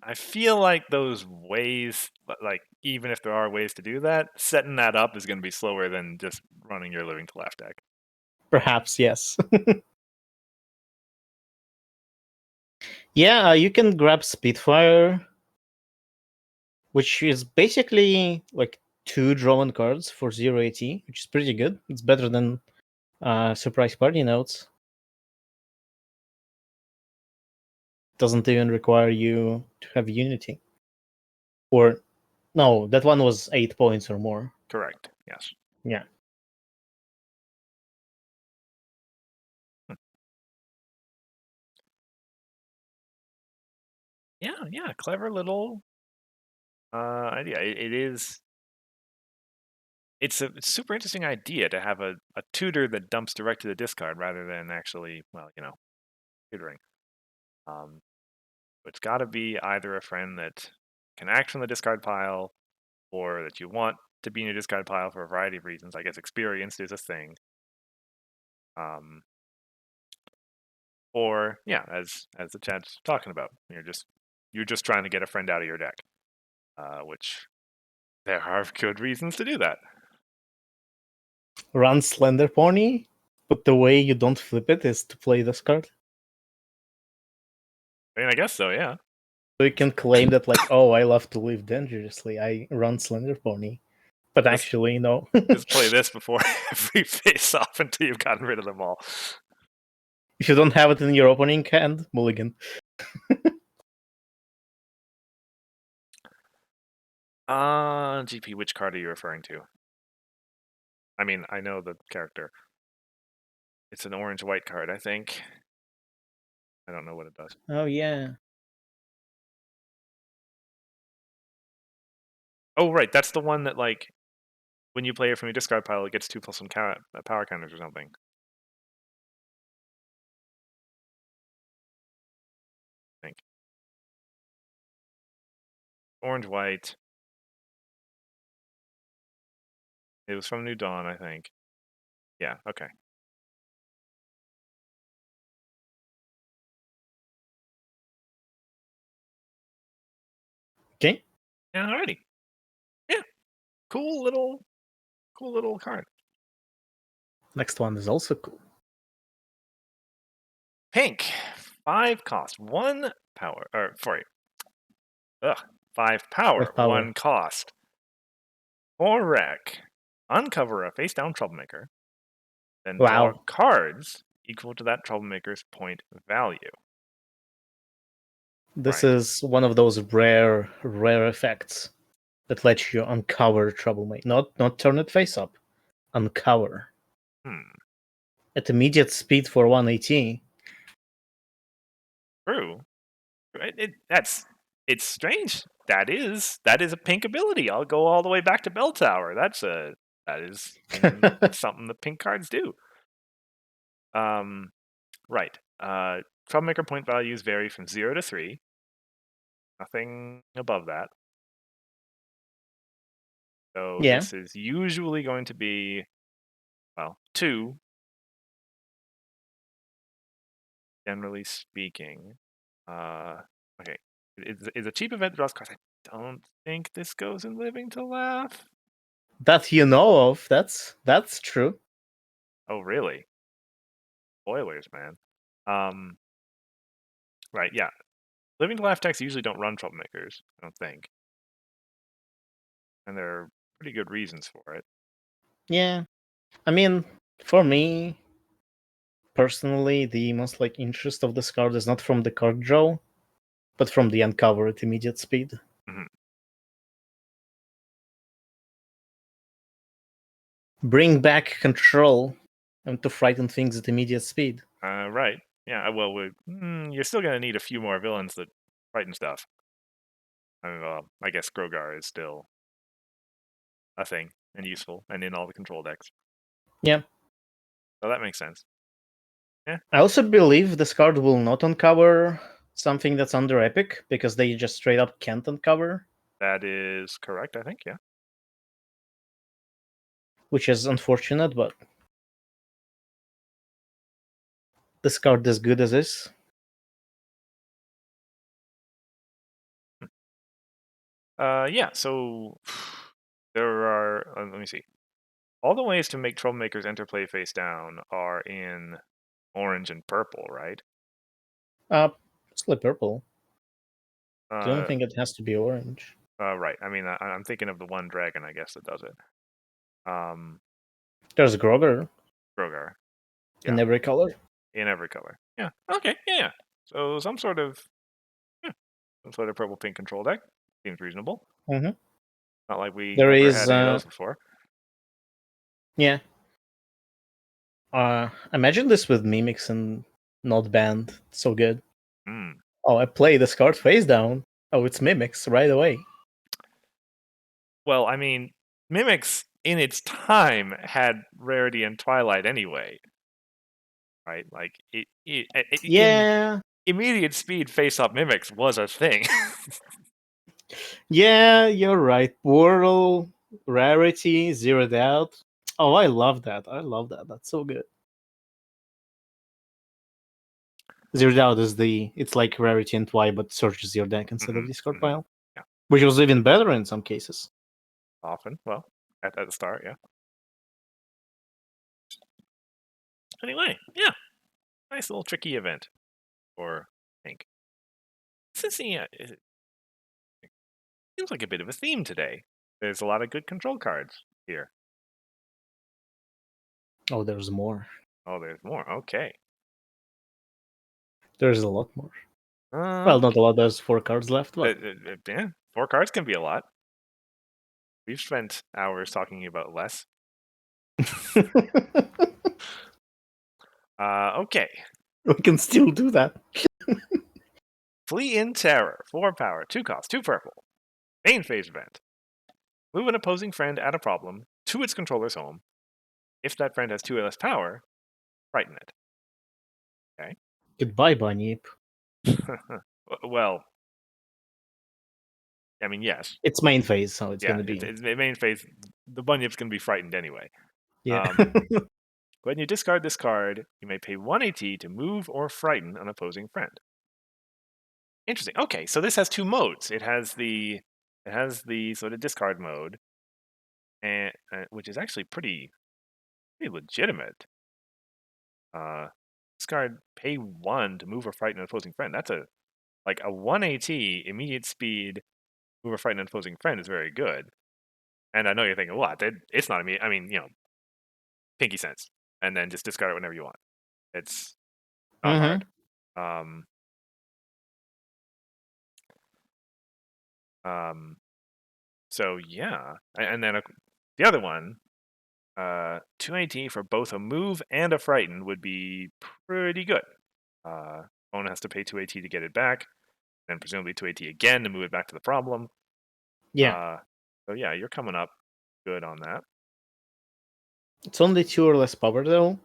I feel like those ways, like even if there are ways to do that, setting that up is going to be slower than just running your living to left deck. Perhaps, yes. Yeah, you can grab Spitfire, which is basically like 2 drawn cards for 0 AT, which is pretty good. It's better than Surprise Party Notes. Doesn't even require you to have Unity. Or, no, that one was 8 points or more. Correct, yes. Yeah. Yeah, clever little idea. It is. It's a super interesting idea to have a tutor that dumps direct to the discard rather than actually, tutoring. It's got to be either a friend that can act from the discard pile, or that you want to be in your discard pile for a variety of reasons. I guess experienced is a thing. Or as the chat's talking about, you're just trying to get a friend out of your deck, which there are good reasons to do that. Run Slender Pony, but the way you don't flip it is to play this card. I mean, I guess so, yeah. So you can claim that, like, oh, I love to live dangerously. I run Slender Pony. But actually, no. Just play this before every face off until you've gotten rid of them all. If you don't have it in your opening hand, mulligan. GP, which card are you referring to? I mean, I know the character. It's an orange-white card, I think. I don't know what it does. Oh, yeah. Oh, right. That's the one that, like, when you play it from your discard pile, it gets 2+1 power counters or something. I think. Orange-white. It was from New Dawn, I think. Yeah, okay. Okay. Yeah, alrighty. Yeah. Cool little card. Next one is also cool. Pink. 5 cost, 1 power. Or, sorry. 5 power, 5 power. 1 cost. 4 rec. Uncover a face down troublemaker. Then draw Wow. cards equal to that troublemaker's point value. This Right. is one of those rare effects that lets you uncover troublemaker. Not turn it face up. Uncover. Hmm. At immediate speed for 180. True. It's strange. That is a pink ability. I'll go all the way back to Bell Tower. That is something the pink cards do. Right. Troublemaker point values vary from 0 to 3. Nothing above that. So Yeah. this is usually going to be, well, 2, generally speaking. Okay. It's a cheap event that draws cards. I don't think this goes in Living to Laugh. That you know of. That's true. Oh, really? Spoilers, man. Right, yeah. Living to Laugh decks usually don't run troublemakers, I don't think. And there are pretty good reasons for it. Yeah. I mean, for me, personally, the most interest of this card is not from the card draw, but from the uncover at immediate speed. Mhm. Bring back control and to frighten things at immediate speed. Right. Yeah, well, you're still going to need a few more villains that frighten stuff. I guess Grogar is still a thing and useful and in all the control decks. Yeah. So that makes sense. Yeah. I also believe this card will not uncover something that's under Epic, because they just straight up can't uncover, That is correct, I think, yeah. which is unfortunate, but this card is good as is. Yeah, so there are, let me see. All the ways to make troublemakers enter play face down are in orange and purple, right? It's purple. I don't Uh, think it has to be orange. right. I mean, I'm thinking of the one dragon, I guess, that does it. There's Grogar Grogar. in Yeah, every color. in every color. Yeah. Okay. Yeah. Yeah. So yeah, some sort of purple pink control deck seems reasonable. Mm-hmm. Not like we There never is, had any of those before. yeah. Imagine this with mimics and not banned. So good. Hmm. Oh, I play this card face down. Oh, it's mimics right away. Well, I mean, Mimics in its time had Rarity and Twilight anyway, right? Like in Yeah, immediate speed, face-up Mimics was a thing. yeah, you're right. Whirl, rarity, zeroed out. Oh, I love that. I love that. That's so good. Zeroed out is it's like rarity and Y, but searches your deck instead of discard Hmm. pile, Yeah, which was even better in some cases. often. Well, at the start, yeah. Anyway, yeah, nice little tricky event for Pink. Since yeah, it seems like a bit of a theme today. There's a lot of good control cards here. Oh, there's more. Oh, there's more. Okay. There's a lot more. Well, Um, not a lot. There's 4 cards left, but yeah, 4 cards can be a lot. We've spent hours talking about less. Okay. we can still do that. Flee in Terror. 4 power, 2 cost, 2 purple. Main phase event. Move an opposing friend at a problem to its controller's home. If that friend has 2 or less power, frighten it. Okay. Goodbye, Bunyip. Well, I mean, yes. It's main phase, so it's Yeah, gonna be it's main phase. The Bunyip's going to be frightened anyway. yeah. When you discard this card, you may pay 1 AT to move or frighten an opposing friend. Interesting. Okay, so this has 2 modes. It has the sort of discard mode, and which is actually pretty legitimate. Discard, pay 1 to move or frighten an opposing friend. That's a 1 AT immediate speed move or frighten an opposing friend is very good. And I know you're thinking, what? It's not immediate. I mean, pinky sense, and then just discard it whenever you want. It's not hard. Um, so yeah, and then the other one, 2 AT for both a move and a frighten would be pretty good. Opponent has to pay 2 AT to get it back, and presumably 2 AT again to move it back to the problem. Yeah. So yeah, you're coming up good on that. It's only 2 or less power though,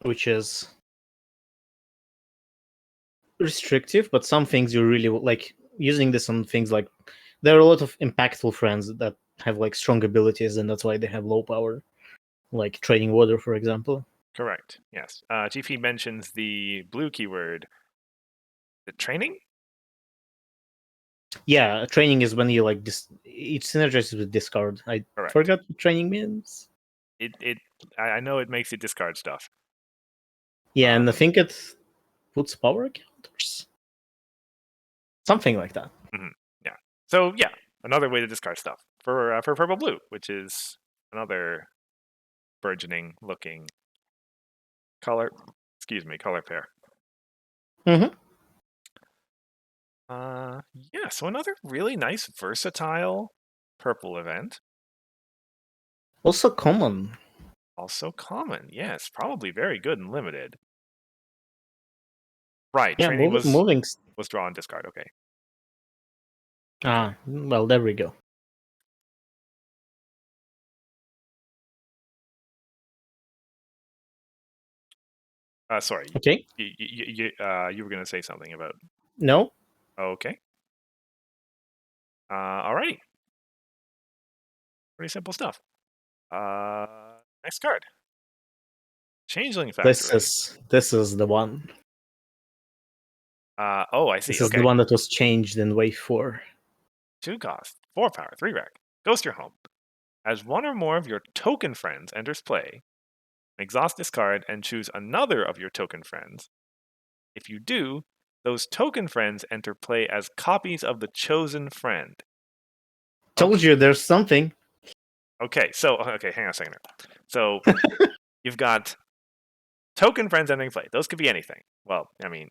which is restrictive, but some things you really like using this on things like there are a lot of impactful friends that have like strong abilities, and that's why they have low power, like trading water, for example. Correct. Yes. GP mentions the blue keyword. The training? Yeah, training is when you like it synergizes with discard. I Correct. forgot what training means. I know it makes it discard stuff. Yeah, and I think it puts power counters. Something like that. Yeah. So yeah, another way to discard stuff for purple blue, which is another burgeoning looking color. Excuse me, color pair. Mm-hmm. Yeah. So another really nice versatile purple event. Also common. Also common. Yes, probably very good and limited. Right. Yeah, Training moving. was draw and discard. Okay. Well, there we go. Sorry. Okay. You were going to say something about. No. Okay. All right. Pretty simple stuff. Next card. Changeling Factory. This is the one. Oh, I see. This is Okay. the one that was changed in Wave 4. 2 cost, 4 power, 3 rec. Ghost your home. As one or more of your token friends enters play, exhaust this card and choose another of your token friends. If you do, those token friends enter play as copies of the chosen friend. Told you there's something. Okay, hang on a second here. So you've got token friends entering play. Those could be anything. Well, I mean,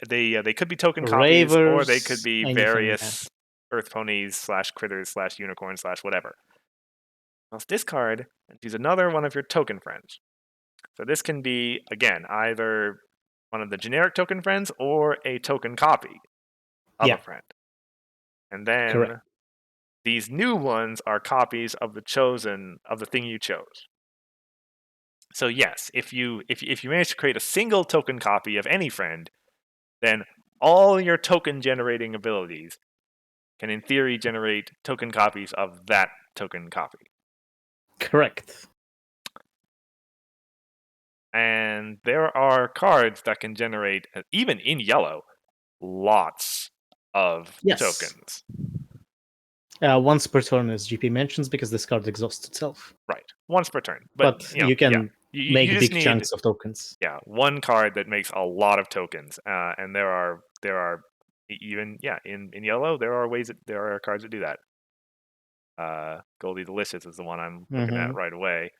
they could be token copies, or they could Ravers, be anything. Yeah. various earth ponies / critters / unicorns / whatever. Let's discard and choose another one of your token friends. So this can be, again, either one of the generic token friends or a token copy of a friend. And then Correct. these new ones are copies of the thing you chose. So yes, if you manage to create a single token copy of any friend, then all your token generating abilities can in theory generate token copies of that token copy. Correct. And there are cards that can generate, even in yellow, lots of tokens. Once per turn, as GP mentions, because this card exhausts itself. Right, once per turn. But you can make you just big need, chunks of tokens. Yeah, one card that makes a lot of tokens, and there are even in yellow there are cards that do that. Goldie Delicious is the one I'm looking at right away.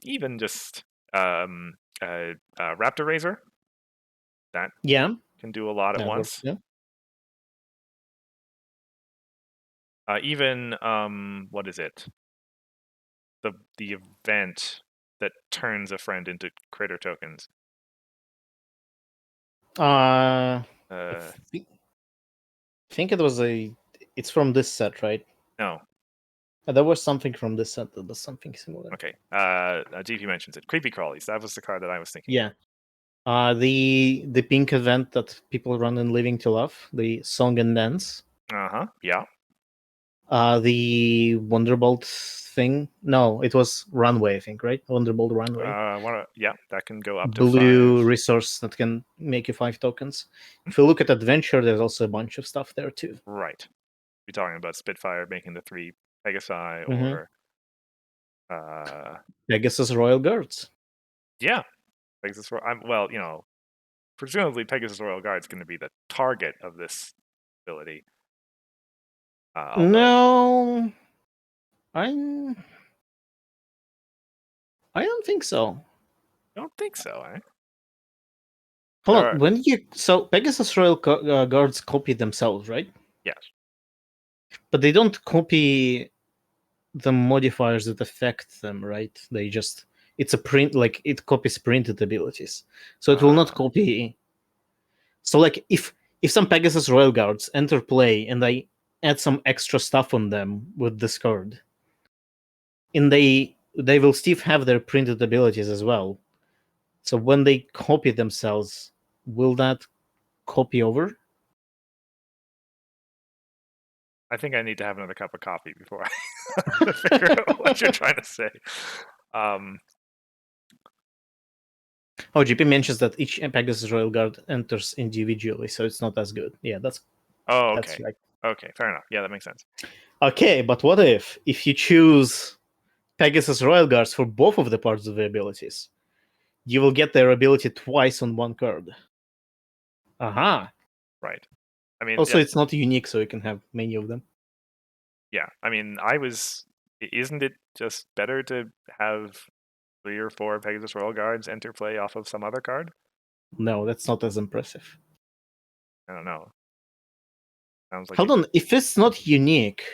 Even just Raptor Razor, that can do a lot at once. Yeah. Even what is it? The event that turns a friend into critter tokens. I think it was it's from this set, right? No. There was something from this set that was something similar. Okay. GP mentions it. Creepy Crawlies. That was the card that I was thinking. Yeah. The pink event that people run in Living to Love, the Song and Dance. Yeah. The Wonderbolt thing. No, it was Runway, I think, right? Wonderbolt Runway. Yeah, that can go up to Blue 5. resource that can make you 5 tokens. If you look at Adventure, there's also a bunch of stuff there too. Right. You're talking about Spitfire making the 3 Pegasi or Pegasus Royal Guards. Yeah. Pegasus presumably Pegasus Royal Guard's going to be the target of this ability. No, I'm I don't think so. I don't think so, eh? Hold on. So Pegasus Royal Guards copy themselves, right? Yes. But they don't copy the modifiers that affect them, right? It's a print, like it copies printed abilities, so it will not copy. So like if some Pegasus Royal Guards enter play and I add some extra stuff on them with this card, and they will still have their printed abilities as well. So when they copy themselves, will that copy over? I think I need to have another cup of coffee before I figure out what you're trying to say. Oh, GP mentions that each Pegasus Royal Guard enters individually, so it's not as good. Yeah, that's Okay. right. Okay, fair enough. Yeah, that makes sense. Okay, but what if you choose Pegasus Royal Guards for both of the parts of the abilities? You will get their ability twice on one card. Aha. Right. I mean, Also, it's not unique, so you can have many of them. yeah. I mean, isn't it just better to have 3 or 4 Pegasus Royal Guards enter play off of some other card? No, that's not as impressive. I don't know. Sounds like Hold on, if it's not unique,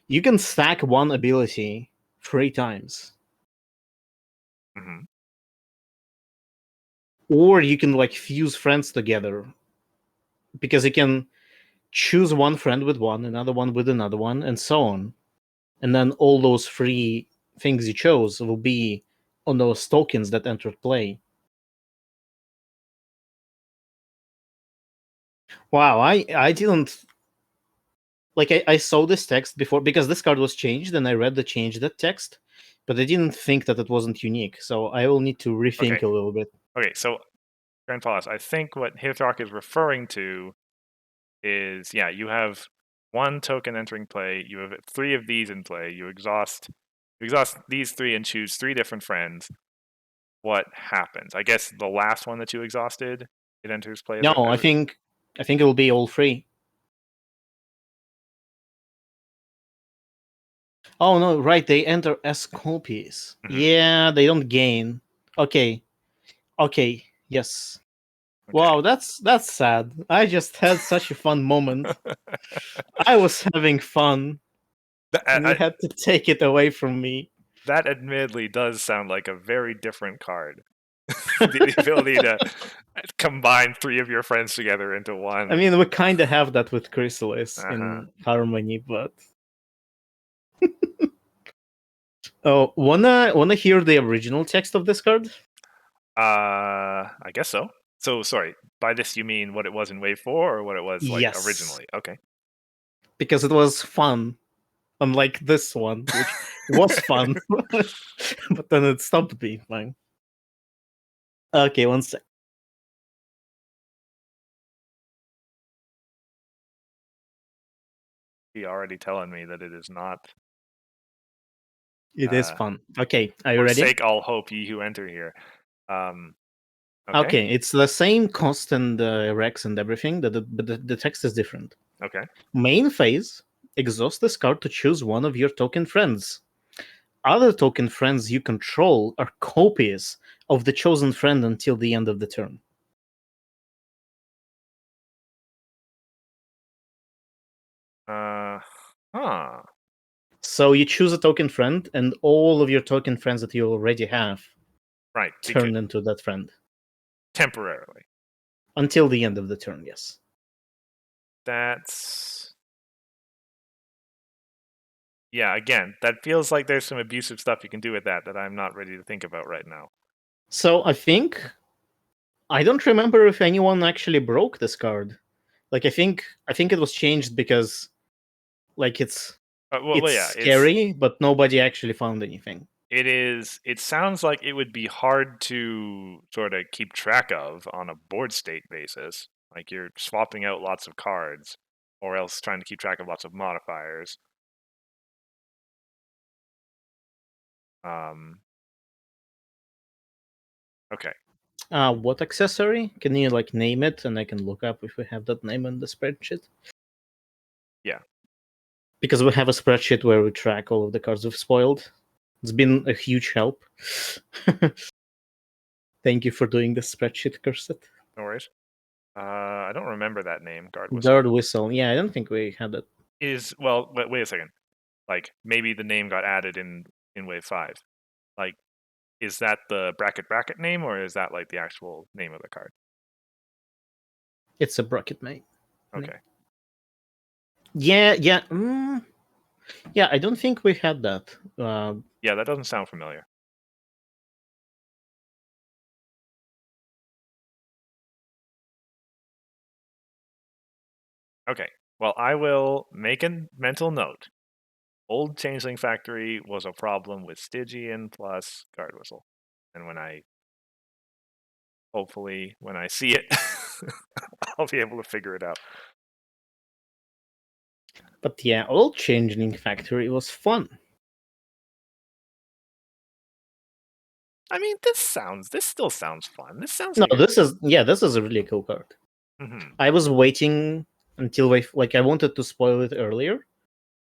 you can stack one ability 3 times. Mhm. Or you can like fuse friends together. Because you can choose one friend with one, another one with another one, and so on. And then all those 3 things you chose will be on those tokens that entered play. Wow, I didn't like I saw this text before because this card was changed and I read the change that text, but I didn't think that it wasn't unique. So I will need to rethink Okay. a little bit. Okay, so Grand Palace, I think what Hithroc is referring to is, yeah, you have 1 token entering play, you have 3 of these in play, you exhaust these 3 and choose 3 different friends. What happens? I guess the last one that you exhausted, it enters play as No, a, I think it will be all 3. Oh no, right, they enter as copies. Mhm. Yeah, they don't gain. Okay. Okay, yes. Okay. Wow, that's sad. I just had such a fun moment. I was having fun, and you had to take it away from me. That admittedly does sound like a very different card. The ability to combine 3 of your friends together into one. I mean, we kind of have that with Chrysalis Uh-huh. in Harmony, but oh, wanna hear the original text of this card? I guess so. So sorry. By this you mean what it was in Wave 4 or what it was like Yes, originally? Okay. because it was fun, unlike this one, which was fun, but then it stopped being fun. Okay, one sec. He already telling me that it is not. It is fun. Okay, are you ready? Forsake all hope, ye who enter here. Okay. Okay, it's the same cost and Rex and everything, but the text is different. Okay. Main phase, exhaust this card to choose one of your token friends. Other token friends you control are copies of the chosen friend until the end of the turn. Huh. So you choose a token friend, and all of your token friends that you already have Right. turn into that friend. Temporarily. Until the end of the turn, yes. That's. Yeah, again, that feels like there's some abusive stuff you can do with that I'm not ready to think about right now. So I don't remember if anyone actually broke this card. Like I think it was changed because like it's Yeah, scary, but nobody actually found anything. it sounds like it would be hard to sort of keep track of on a board state basis. Like you're swapping out lots of cards, or else trying to keep track of lots of modifiers. Okay. What accessory? Can you like name it, and I can look up if we have that name in the spreadsheet? Yeah. Because we have a spreadsheet where we track all of the cards we've spoiled. It's been a huge help. Thank you for doing the spreadsheet, Cursed. No worries. I don't remember that name, Guard Whistle. Guard Whistle. Yeah, I don't think we had it. Well, wait a second. Like, maybe the name got added in Wave 5. Like, is that the bracket name, or is that like the actual name of the card? It's a bracket name. Okay. Yeah. Yeah, I don't think we had that. Yeah, that doesn't sound familiar. Okay. Well, I will make a mental note. Old Changeling Factory was a problem with Stygian plus Guard Whistle. And hopefully, when I see it, I'll be able to figure it out. But yeah, Old Changeling Factory was fun. I mean, this still sounds fun. This sounds No, like this is a really cool card. Mm-hmm. I was waiting until I wanted to spoil it earlier,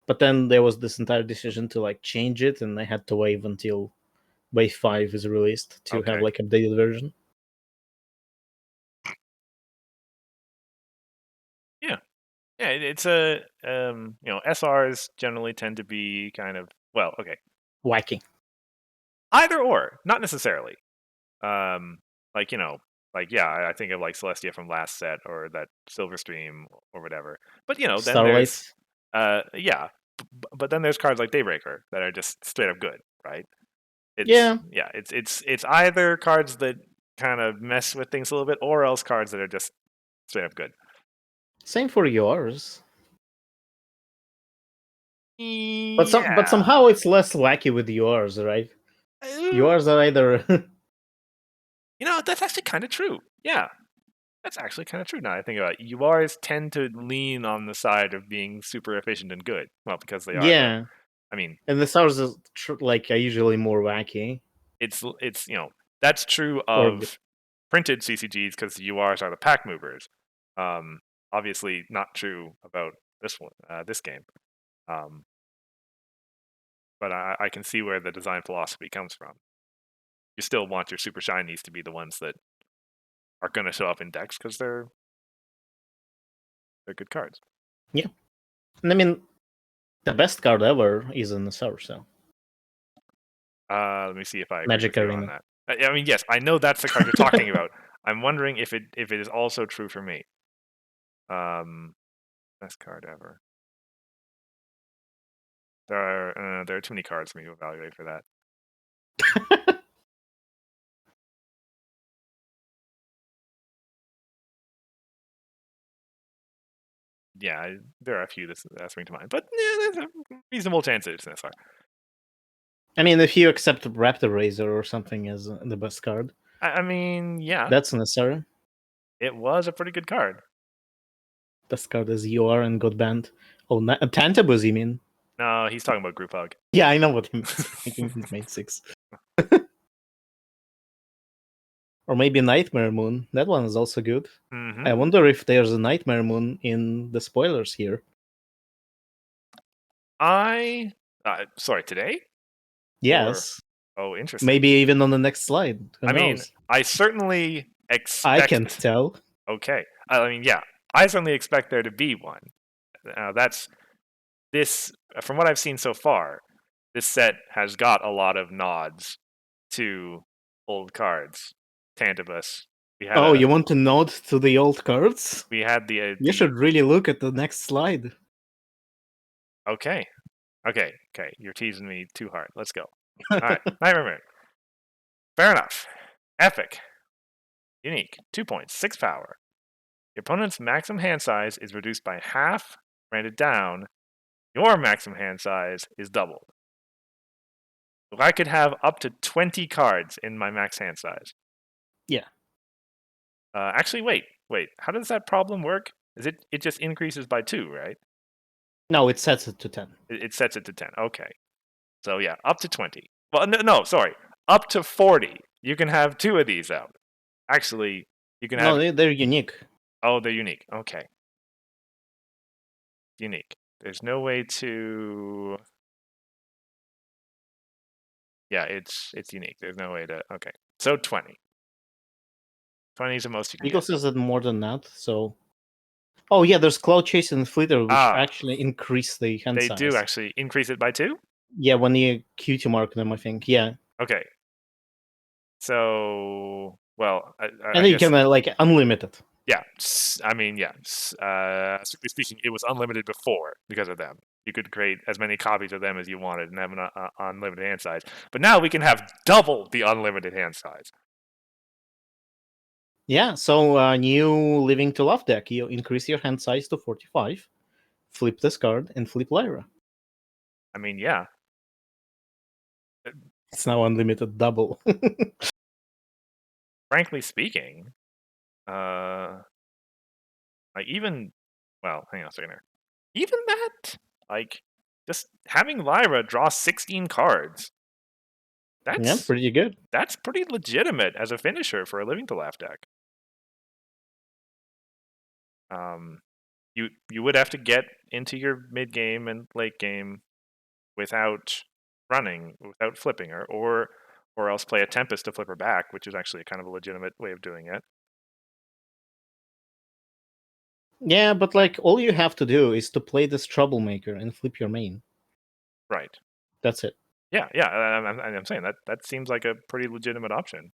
but then there was this entire decision to like change it, and I had to wait until Wave 5 is released to have Okay. like updated version. Yeah, it's a SRs generally tend to be kind of Wacky. either or, not necessarily. Like I think of like Celestia from last set or that Silver Stream or whatever. But then Starlight. there's but then there's cards like Daybreaker that are just straight up good, right? It's either cards that kind of mess with things a little bit, or else cards that are just straight up good. Same for yours. But Yeah. somehow it's less wacky with yours, right? Yours are either That's actually kind of true. Yeah, that's actually kind of true now I think about it. URs tend to lean on the side of being super efficient and good. Well, because they are. yeah. But, I mean, And the stars is are usually more wacky. it's that's true of printed CCGs because the URs are the pack movers. Obviously not true about this one, this game. But I can see where the design philosophy comes from. You still want your super shinies to be the ones that are going to show up in decks because they're good cards. Yeah. And I mean, the best card ever is in the Sour Cell. Let me see if I agree Magic with you Arena. on that. I mean, yes, I know that's the card you're talking about. I'm wondering if it is also true for me. Best card ever. There are too many cards for me to evaluate for that. Yeah, there are a few that spring to mind, but there's a reasonable chance that it's an SR. I mean, if you accept Raptor Razor or something as the best card, I mean, yeah, that's an SR. it was a pretty good card. Best card is UR and got banned. Oh, Tantabus, you mean? No, he's talking about Group Hug. Yeah, I know what he means. I think he made 6. Or maybe Nightmare Moon. That one is also good. Mm-hmm. I wonder if there's a Nightmare Moon in the spoilers here. Sorry, today? Yes. Oh, interesting. Maybe even on the next slide. Who knows? Mean, I certainly expect. I can't tell. Okay. I mean, yeah, I certainly expect there to be one. That's this. From what I've seen so far, this set has got a lot of nods to old cards. Tantabus. You want to nod to the old cards? We had the. You should really look at the next slide. Okay. You're teasing me too hard. Let's go. All right. Nightmare. Fair enough. Epic. Unique. 2 points. 6 power. Your opponent's maximum hand size is reduced by half, rounded down. Your maximum hand size is doubled. So I could have up to 20 cards in my max hand size. Yeah. Actually, wait. How does that problem work? Is it just increases by 2, right? No, it sets it to 10. It sets it to 10. Okay. So yeah, up to 20. Well, no, sorry. Up to 40. You can have 2 of these out. Actually, you can have. No, they're unique. Oh, they're unique. Okay. Unique. There's no way to. Yeah, it's unique. There's no way to. Okay, so 20. 20 is the most you can Eagle get. says that more than that. So, oh yeah, there's Cloud Chase and Flitter, which Ah, actually increase the hand they do size. actually increase it by 2. Yeah, when you Cutie mark them, I think. Yeah, Okay, so well, and I then you guess can like unlimited. yeah. I mean, yeah. Strictly speaking, it was unlimited before because of them. You could create as many copies of them as you wanted and have an unlimited hand size. But now we can have double the unlimited hand size. Yeah, so new Living to Love deck, you increase your hand size to 45, flip this card, and flip Lyra. I mean, yeah. It's now unlimited double. Frankly speaking, like even, well, hang on a second here. Even that, like, just having Lyra draw 16 cards, Yeah, that's pretty good. that's pretty legitimate as a finisher for a Living to Laugh deck. Um, you would have to get into your mid game and late game without running, without flipping her, or else play a Tempest to flip her back, which is actually kind of a legitimate way of doing it. Yeah, but like all you have to do is to play this Troublemaker and flip your main. Right. That's it. Yeah, yeah. I'm saying that seems like a pretty legitimate option.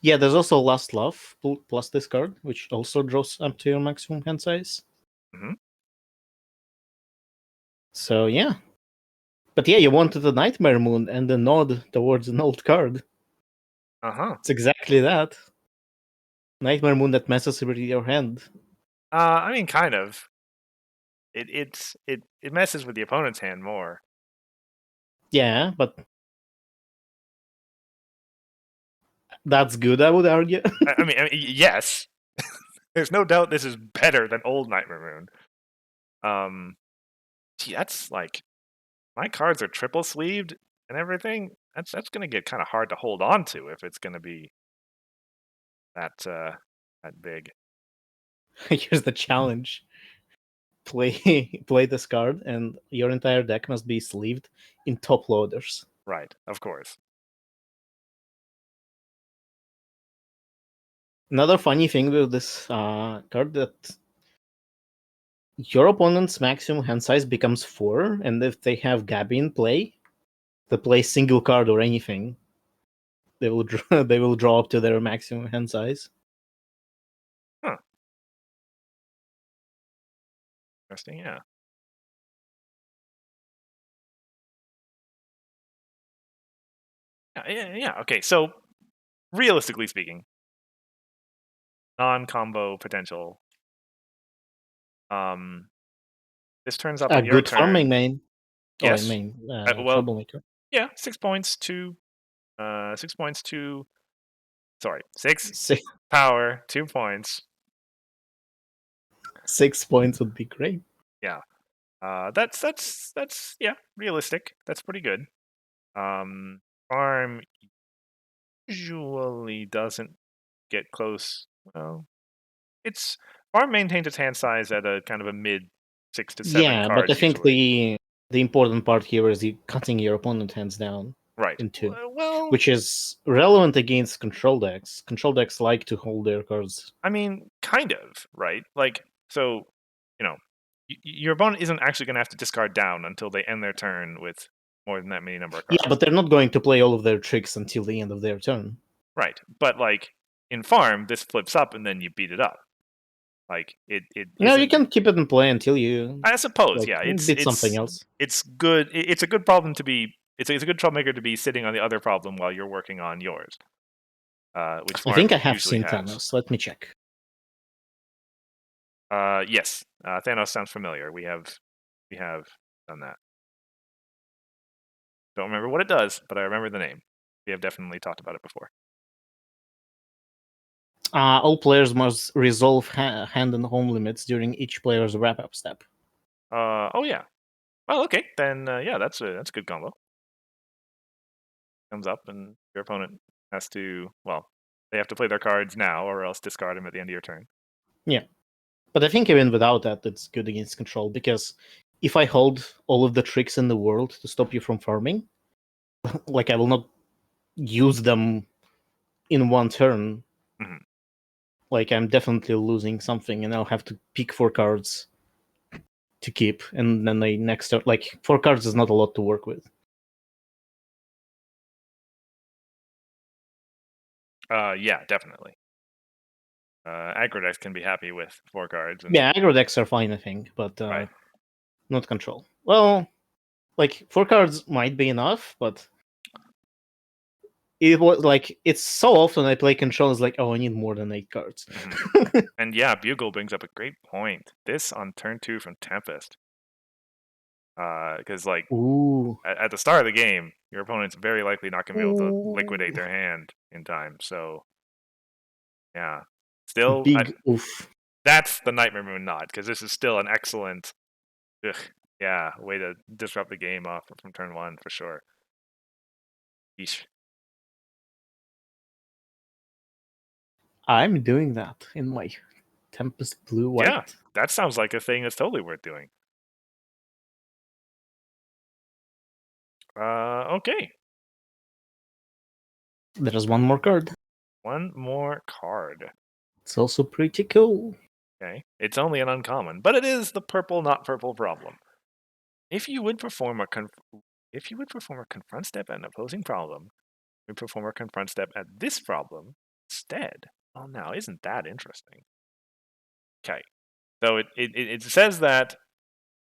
Yeah, there's also Last Love plus this card, which also draws up to your maximum hand size. Hmm. So yeah. But yeah, you wanted the Nightmare Moon and the nod towards an old card. Uh-huh. It's exactly that. Nightmare Moon that messes with your hand. I mean, kind of. It messes with the opponent's hand more. Yeah, but that's good, I would argue. I mean, yes. There's no doubt this is better than old Nightmare Moon. Gee, that's like my cards are triple sleeved and everything. That's gonna get kind of hard to hold on to if it's gonna be that big. Here's the challenge. Play this card, and your entire deck must be sleeved in top loaders. Right, of course. Another funny thing with this card that your opponent's maximum hand size becomes 4, and if they have Gabby in play, they play single card or anything, they will they will draw up to their maximum hand size. Huh. Interesting. Yeah. Yeah. Okay. So realistically speaking, non-combo potential. Um, this turns up A on your good farming turn. main. Oh, I Yes. mean, Well, Troublemaker. yeah. 6 points to 6 points to. Sorry, 6 Six, power, 2 points. 6 points would be great. Yeah. That's yeah, realistic. That's pretty good. Farm usually doesn't get close. Well, it's farm maintains its hand size at a kind of a mid 6 to 7 Yeah, but I cards think usually. the important part here is you cutting your opponent's hands down Right. in two, Well, which is relevant against control decks. Control decks like to hold their cards. I mean, kind of, right? Like, so, you know, your opponent isn't actually going to have to discard down until they end their turn with more than that many number of Yeah, cards. but they're not going to play all of their tricks until the end of their turn. Right. But like in farm, this flips up and then you beat it up. Like it No, you isn't. can keep it in play until you I suppose, like yeah. beat something else. It's good. It's a good problem to be. It's a good troublemaker to be sitting on the other problem while you're working on yours, which I think farm I have usually seen has. Thanos. Let me check. Yes. Thanos sounds familiar. We have done that. Don't remember what it does, but I remember the name. We have definitely talked about it before. All players must resolve hand and home limits during each player's wrap-up step. Oh yeah. Well, okay, then yeah, that's a good combo. Comes up and your opponent has to, well, they have to play their cards now or else discard them at the end of your turn. Yeah, but I think even without that, it's good against control because if I hold all of the tricks in the world to stop you from farming, like I will not use them in one turn. Mhm. Like I'm definitely losing something, and I'll have to pick 4 cards to keep, and then I next turn. Like 4 cards is not a lot to work with. Yeah, definitely. Aggro decks can be happy with 4 cards. And, Yeah, aggro decks are fine, I think, but right. not control. Well, like 4 cards might be enough, but it was like it's so often I play control is like, oh, I need more than 8 cards. And yeah, Bugle brings up a great point. This on turn 2 from Tempest. Because like Ooh, at the start of the game, your opponent's very likely not going to be able to ooh, liquidate their hand in time. So yeah, still, big oof. that's the Nightmare Moon nod because this is still an excellent, way to disrupt the game off from turn 1 for sure. Yeesh. I'm doing that in my Tempest blue white. Yeah, that sounds like a thing that's totally worth doing. Okay. There's one more card. One more card. It's also pretty cool. Okay. It's only an uncommon, but it is the purple not purple problem. If you would perform a confront step at an opposing problem, we perform a confront step at this problem instead. Oh, now isn't that interesting? Okay. So it says that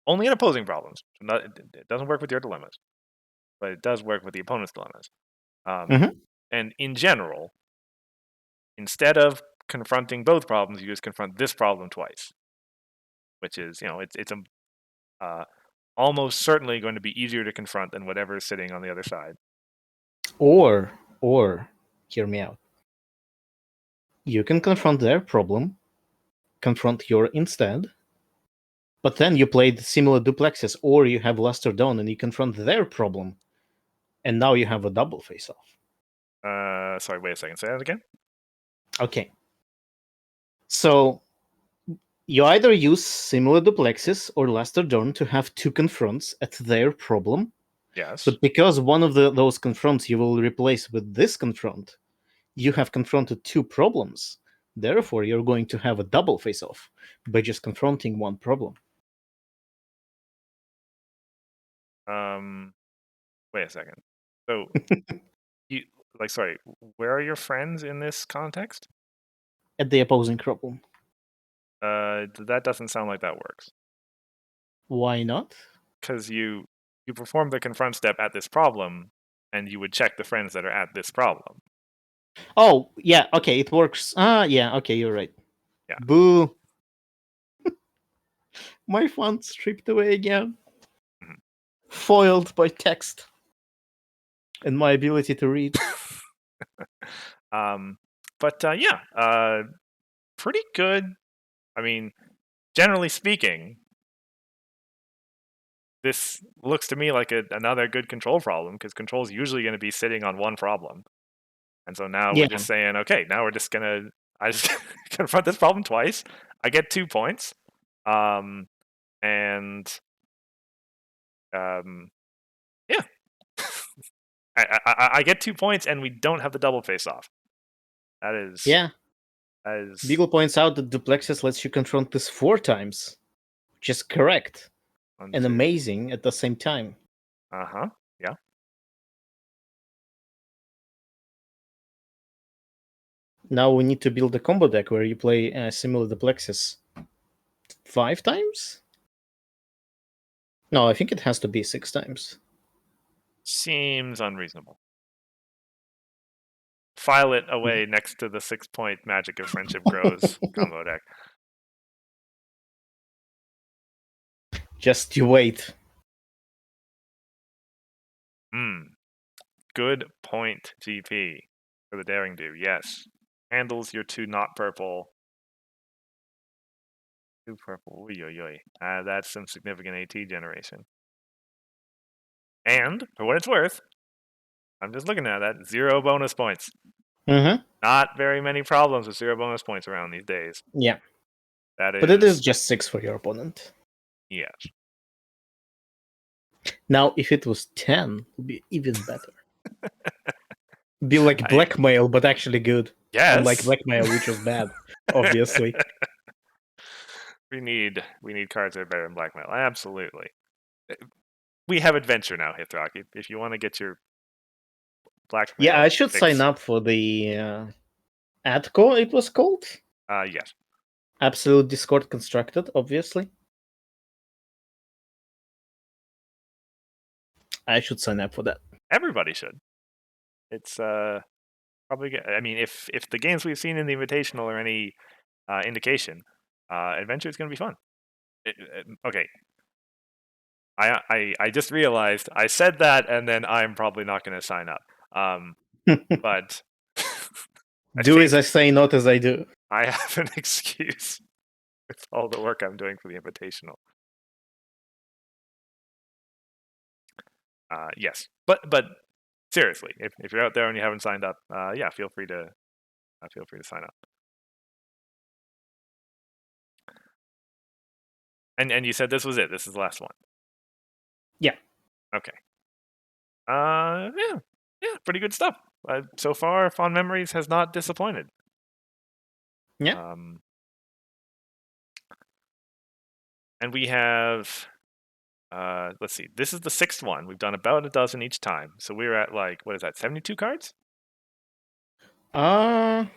only in opposing problems. It doesn't work with your dilemmas, but it does work with the opponent's dilemmas. And in general, instead of confronting both problems, you just confront this problem twice, which is, it's almost certainly going to be easier to confront than whatever is sitting on the other side. Or, hear me out. You can confront their problem, confront your instead, but then you played similar duplexes, or you have Luster Dawn and you confront their problem, and now you have a double face-off. Sorry, wait a second. Say that again. Okay. So you either use similar duplexes or Luster Dawn to have 2 confronts at their problem. Yes. But because one of those confronts you will replace with this confront, you have confronted 2 problems. Therefore, you're going to have a double face-off by just confronting one problem. Wait a second. So, sorry, where are your friends in this context? At the opposing problem. That doesn't sound like that works. Why not? Because you perform the confront step at this problem, and you would check the friends that are at this problem. Oh, yeah, okay, it works. Yeah, okay, you're right. Yeah. Boo. My font stripped away again. Mhm. Foiled by text and my ability to read. Pretty good. I mean, generally speaking, this looks to me like another good control problem because control is usually going to be sitting on one problem. And so now we're just saying, okay, now we're just gonna I just confront this problem twice. I get 2 points. Yeah. I get 2 points and we don't have the double face off. That is Beagle points out that duplexes lets you confront this 4 times, which is correct and amazing at the same time. Yeah. Now we need to build a combo deck where you play similar duplexes 5 times? No, I think it has to be 6 times. Seems unreasonable. File it away next to the 6-point Magic of Friendship Grows combo deck. Just you wait. Good point, GP, for the Daring Do. Yes. Handles your 2 not purple. 2 purple. That's some significant AT generation. And, for what it's worth, I'm just looking at that, 0 bonus points. Not very many problems with 0 bonus points around these days. Yeah. That is... But it is just 6 for your opponent. Yes. Now, if it was 10, it would be even better. Be like blackmail, but actually good. Unlike Yes. blackmail, which was bad, obviously. we need cards that are better than blackmail. Absolutely. We have adventure now, Hithroc. If you want to get your Yeah, I blackmail should sign fix, up for the ADCO, it was called. yes. Absolute Discord Constructed, obviously. I should sign up for that. Everybody should. It's probably good. I mean, if the games we've seen in the Invitational are any indication, adventure is going to be fun. Okay. I just realized I said that, and then I'm probably not going to sign up. But I Do think as I say, not as I do. I have an excuse with all the work I'm doing for the Invitational. Yes, but seriously, if you're out there and you haven't signed up, yeah, feel free to sign up. And you said this was it. This is the last one. Yeah. Okay. Yeah, pretty good stuff. So far, Fond Memories has not disappointed. Yeah. And we have, let's see, this is the 6th one. We've done about a dozen each time. So we're at like, what is that, 72 cards? No,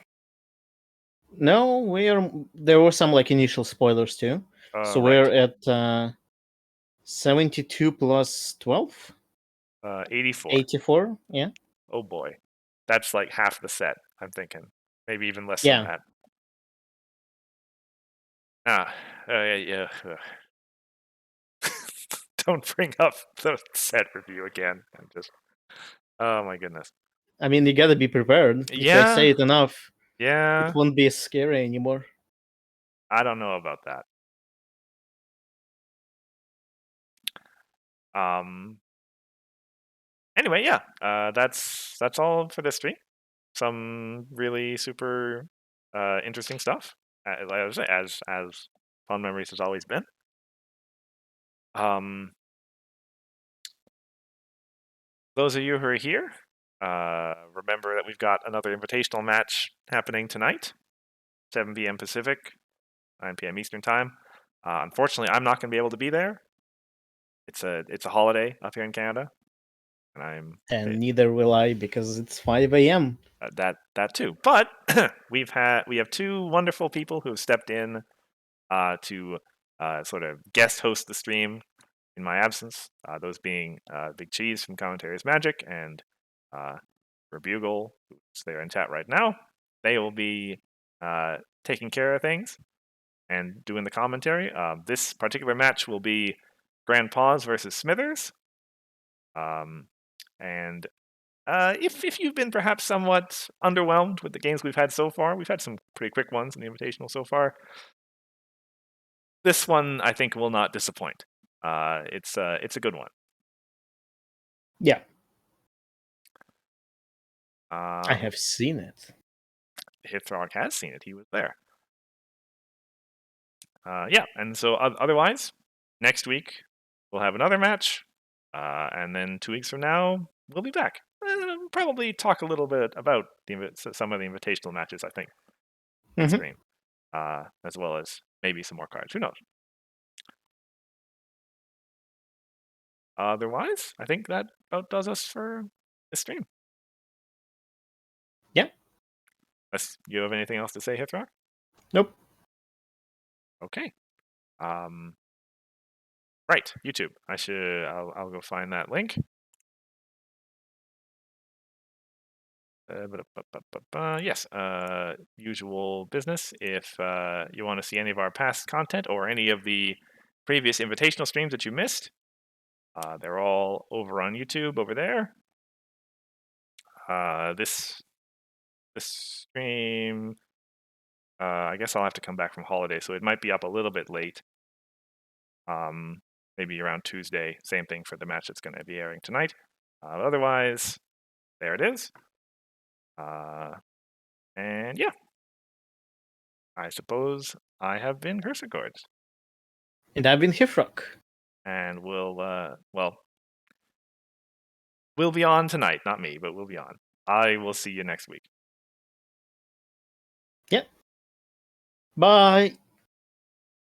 there were some like initial spoilers too. So Right. we're at 72 plus 12? 84. 84, yeah. Oh boy. That's like half the set, I'm thinking. Maybe even less than Yeah. that. Yeah. Don't bring up the set review again. Oh my goodness. I mean, you gotta be prepared. If I say Yeah. it enough, Yeah. it won't be as scary anymore. I don't know about that. Anyway, yeah. That's all for this stream. Some really super interesting stuff. Like I was saying, as Fond Memories has always been. Those of you who are here, remember that we've got another invitational match happening tonight, 7 p.m. Pacific, 9 p.m. Eastern Time. Unfortunately, I'm not going to be able to be there. It's a holiday up here in Canada, and And neither will I because it's 5 a.m. That too. But we have two wonderful people who have stepped in to sort of guest host the stream in my absence. Those being Big Cheese from Commentaries Magic and Rebugle, who's there in chat right now. They will be taking care of things and doing the commentary. This particular match will be Grand Paws versus Smithers. And if you've been perhaps somewhat underwhelmed with the games we've had so far, we've had some pretty quick ones in the Invitational so far. This one, I think, will not disappoint. It's a good one. Yeah. I have seen it. Hithroc has seen it. He was there. Yeah, and so otherwise, next week we'll have another match, and then 2 weeks from now we'll be back. Probably talk a little bit about some of the invitational matches. I think on stream, as well as maybe some more cards. Who knows? Otherwise, I think that about does us for this stream. Yeah. You have anything else to say, Hithroc? Nope. Okay. Right, YouTube. I'll go find that link. Yes, usual business. If you want to see any of our past content or any of the previous invitational streams that you missed, they're all over on YouTube over there. This stream, I guess I'll have to come back from holiday, so it might be up a little bit late. Maybe around Tuesday. Same thing for the match that's going to be airing tonight. Otherwise, there it is. And yeah, I suppose I have been Cursor Chords. And I've been Hithroc. And we'll We'll be on tonight, not me, but we'll be on. I will see you next week. Yeah. Bye.